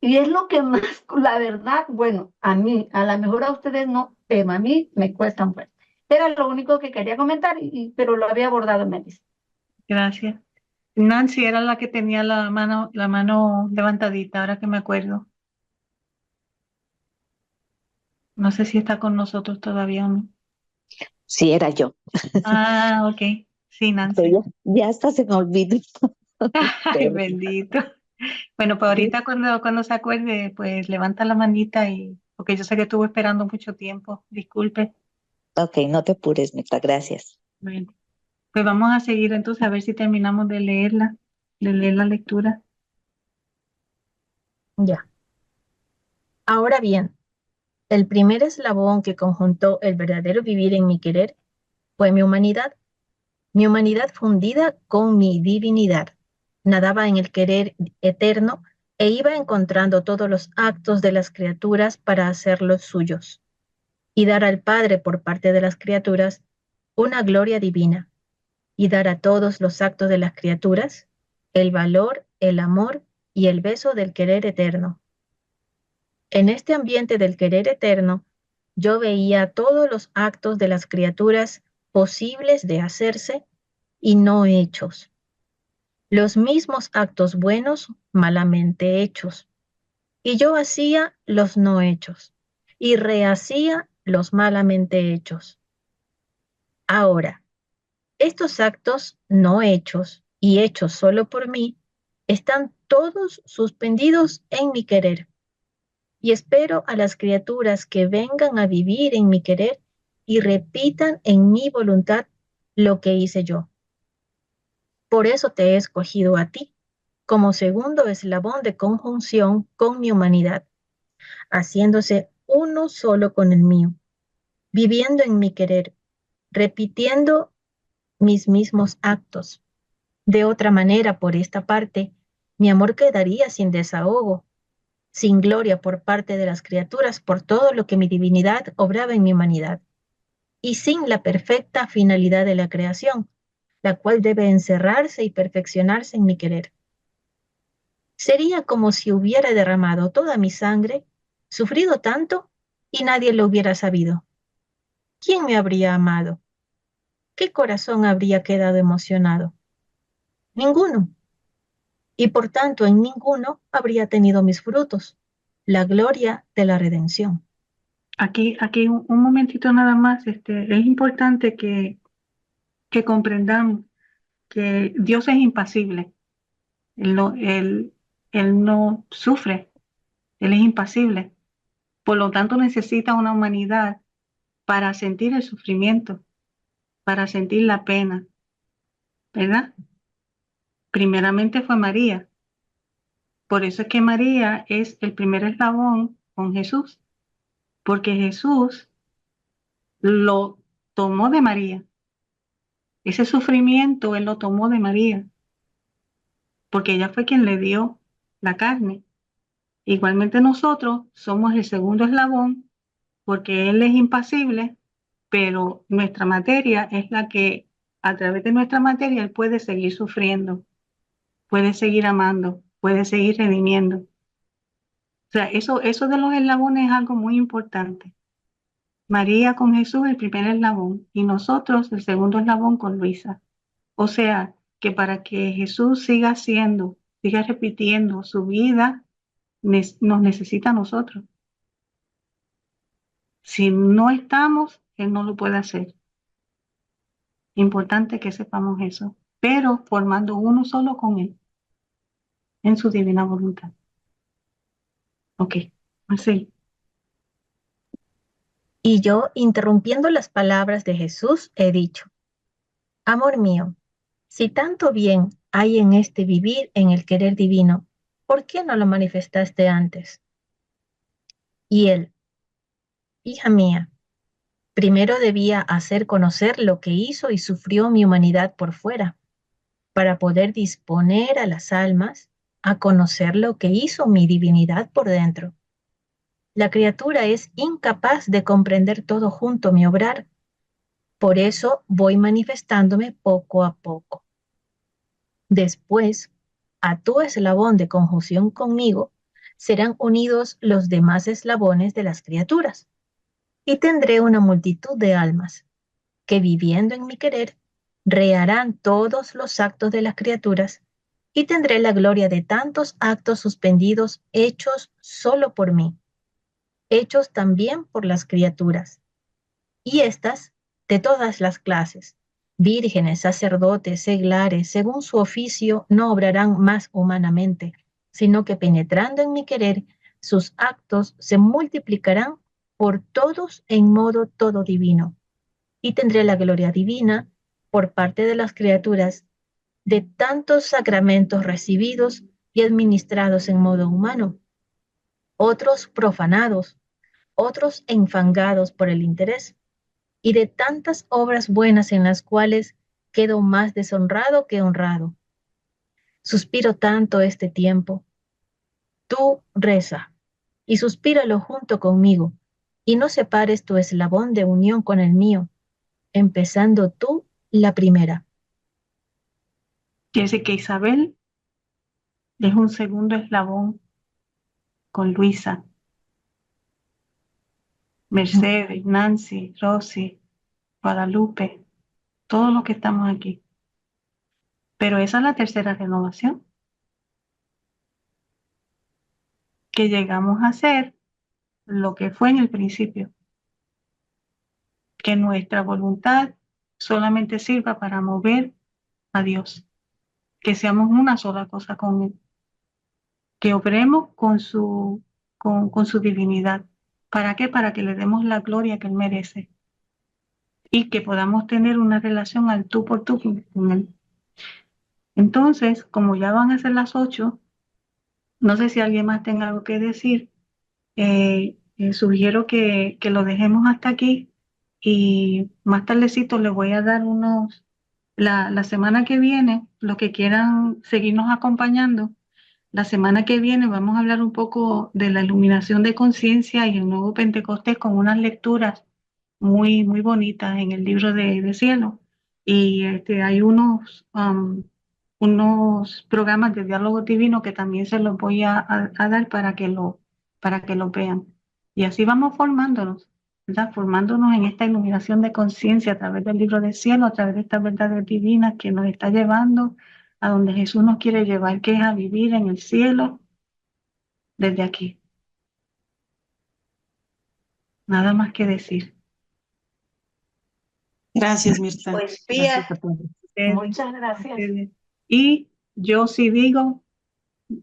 Y es lo que más, la verdad, bueno, a mí, a lo mejor a ustedes no, pero a mí me cuesta un poco. Era lo único que quería comentar, pero lo había abordado en Melissa. Gracias. Nancy era la que tenía la mano levantadita, ahora que me acuerdo. No sé si está con nosotros todavía o no. Sí, era yo. Ah, ok. Sí, Pero Nancy. ya hasta se me olvidó. Ay, bendito. Bueno, pues ahorita cuando se acuerde, pues levanta la manita porque yo sé que estuvo esperando mucho tiempo. Disculpe. Ok, no te apures, Mirta, gracias. Bueno, pues vamos a seguir entonces a ver si terminamos de leer la lectura. Ya. Ahora bien, el primer eslabón que conjuntó el verdadero vivir en mi querer fue mi humanidad fundida con mi divinidad. Nadaba en el querer eterno e iba encontrando todos los actos de las criaturas para hacerlos suyos y dar al Padre por parte de las criaturas una gloria divina y dar a todos los actos de las criaturas el valor, el amor y el beso del querer eterno. En este ambiente del querer eterno, yo veía todos los actos de las criaturas posibles de hacerse y no hechos. Los mismos actos buenos malamente hechos. Y yo hacía los no hechos y rehacía los malamente hechos. Ahora, estos actos no hechos y hechos solo por mí están todos suspendidos en mi querer. Y espero a las criaturas que vengan a vivir en mi querer y repitan en mi voluntad lo que hice yo. Por eso te he escogido a ti como segundo eslabón de conjunción con mi humanidad, haciéndose uno solo con el mío, viviendo en mi querer, repitiendo mis mismos actos. De otra manera, por esta parte, mi amor quedaría sin desahogo, sin gloria por parte de las criaturas por todo lo que mi divinidad obraba en mi humanidad, y sin la perfecta finalidad de la creación, la cual debe encerrarse y perfeccionarse en mi querer. Sería como si hubiera derramado toda mi sangre, sufrido tanto, y nadie lo hubiera sabido. ¿Quién me habría amado? ¿Qué corazón habría quedado emocionado? Ninguno. Y por tanto en ninguno habría tenido mis frutos, la gloria de la redención. aquí un momentito nada más. Es importante que comprendamos que Dios es impasible. Él no sufre, Él es impasible. Por lo tanto, necesita una humanidad para sentir el sufrimiento, para sentir la pena, ¿verdad? Primeramente fue María. Por eso es que María es el primer eslabón con Jesús, porque Jesús lo tomó de María. Ese sufrimiento Él lo tomó de María, porque ella fue quien le dio la carne. Igualmente nosotros somos el segundo eslabón, porque Él es impasible, pero nuestra materia es la que, a través de nuestra materia, Él puede seguir sufriendo, puede seguir amando, puede seguir redimiendo. O sea, eso de los eslabones es algo muy importante. María con Jesús el primer eslabón y nosotros el segundo eslabón con Luisa. O sea, que para que Jesús siga repitiendo su vida, nos necesita a nosotros. Si no estamos, Él no lo puede hacer. Importante que sepamos eso, pero formando uno solo con Él, en su divina voluntad. Ok, así. Y yo, interrumpiendo las palabras de Jesús, he dicho, amor mío, si tanto bien hay en este vivir en el querer divino, ¿por qué no lo manifestaste antes? Y él, hija mía, primero debía hacer conocer lo que hizo y sufrió mi humanidad por fuera, para poder disponer a las almas a conocer lo que hizo mi divinidad por dentro. La criatura es incapaz de comprender todo junto mi obrar. Por eso voy manifestándome poco a poco. Después, a tu eslabón de conjunción conmigo, serán unidos los demás eslabones de las criaturas, y tendré una multitud de almas, que viviendo en mi querer, reharán todos los actos de las criaturas, y tendré la gloria de tantos actos suspendidos hechos solo por mí, hechos también por las criaturas, y éstas de todas las clases, vírgenes, sacerdotes, seglares, según su oficio, no obrarán más humanamente, sino que penetrando en mi querer, sus actos se multiplicarán por todos en modo todo divino, y tendré la gloria divina por parte de las criaturas de tantos sacramentos recibidos y administrados en modo humano, otros profanados, otros enfangados por el interés, y de tantas obras buenas en las cuales quedo más deshonrado que honrado. Suspiro tanto este tiempo. Tú reza, y suspíralo junto conmigo, y no separes tu eslabón de unión con el mío, empezando tú la primera. Quiere decir que Isabel es un segundo eslabón con Luisa, Mercedes, Nancy, Rosy, Guadalupe, todos los que estamos aquí. Pero esa es la tercera renovación, que llegamos a ser lo que fue en el principio, que nuestra voluntad solamente sirva para mover a Dios, que seamos una sola cosa con Él, que obremos con su divinidad. ¿Para qué? Para que le demos la gloria que Él merece y que podamos tener una relación al tú por tú con Él. Entonces, como ya van a ser las 8, no sé si alguien más tenga algo que decir. Sugiero que lo dejemos hasta aquí y más tardecito les voy a dar la semana que viene, los que quieran seguirnos acompañando, la semana que viene vamos a hablar un poco de la iluminación de conciencia y el nuevo Pentecostés con unas lecturas muy, muy bonitas en el libro de Cielo. Y hay unos programas de diálogo divino que también se los voy a dar para que lo vean. Y así vamos formándonos, ¿verdad? Formándonos en esta iluminación de conciencia a través del libro del cielo, a través de estas verdades divinas que nos está llevando a donde Jesús nos quiere llevar, que es a vivir en el cielo desde aquí. Nada más que decir. Gracias, Mirta. Pues, Pía, Gracias a todos. Muchas gracias. Y yo sí digo,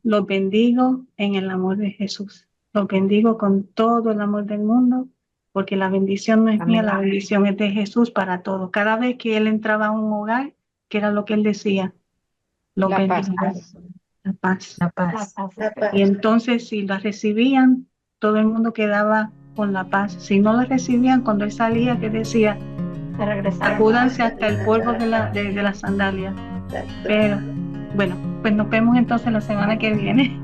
los bendigo en el amor de Jesús. Los bendigo con todo el amor del mundo, porque la bendición no es mía, la bendición es de Jesús para todos. Cada vez que él entraba a un hogar, que era lo que él decía, los La paz. bendigo. La paz. La La paz. paz. la paz. Y entonces, si la recibían, todo el mundo quedaba con la paz. Si no la recibían, cuando él salía, que decía, De regresar. sacúdanse hasta el polvo de las sandalias. Pero, bueno, pues nos vemos entonces la semana que viene.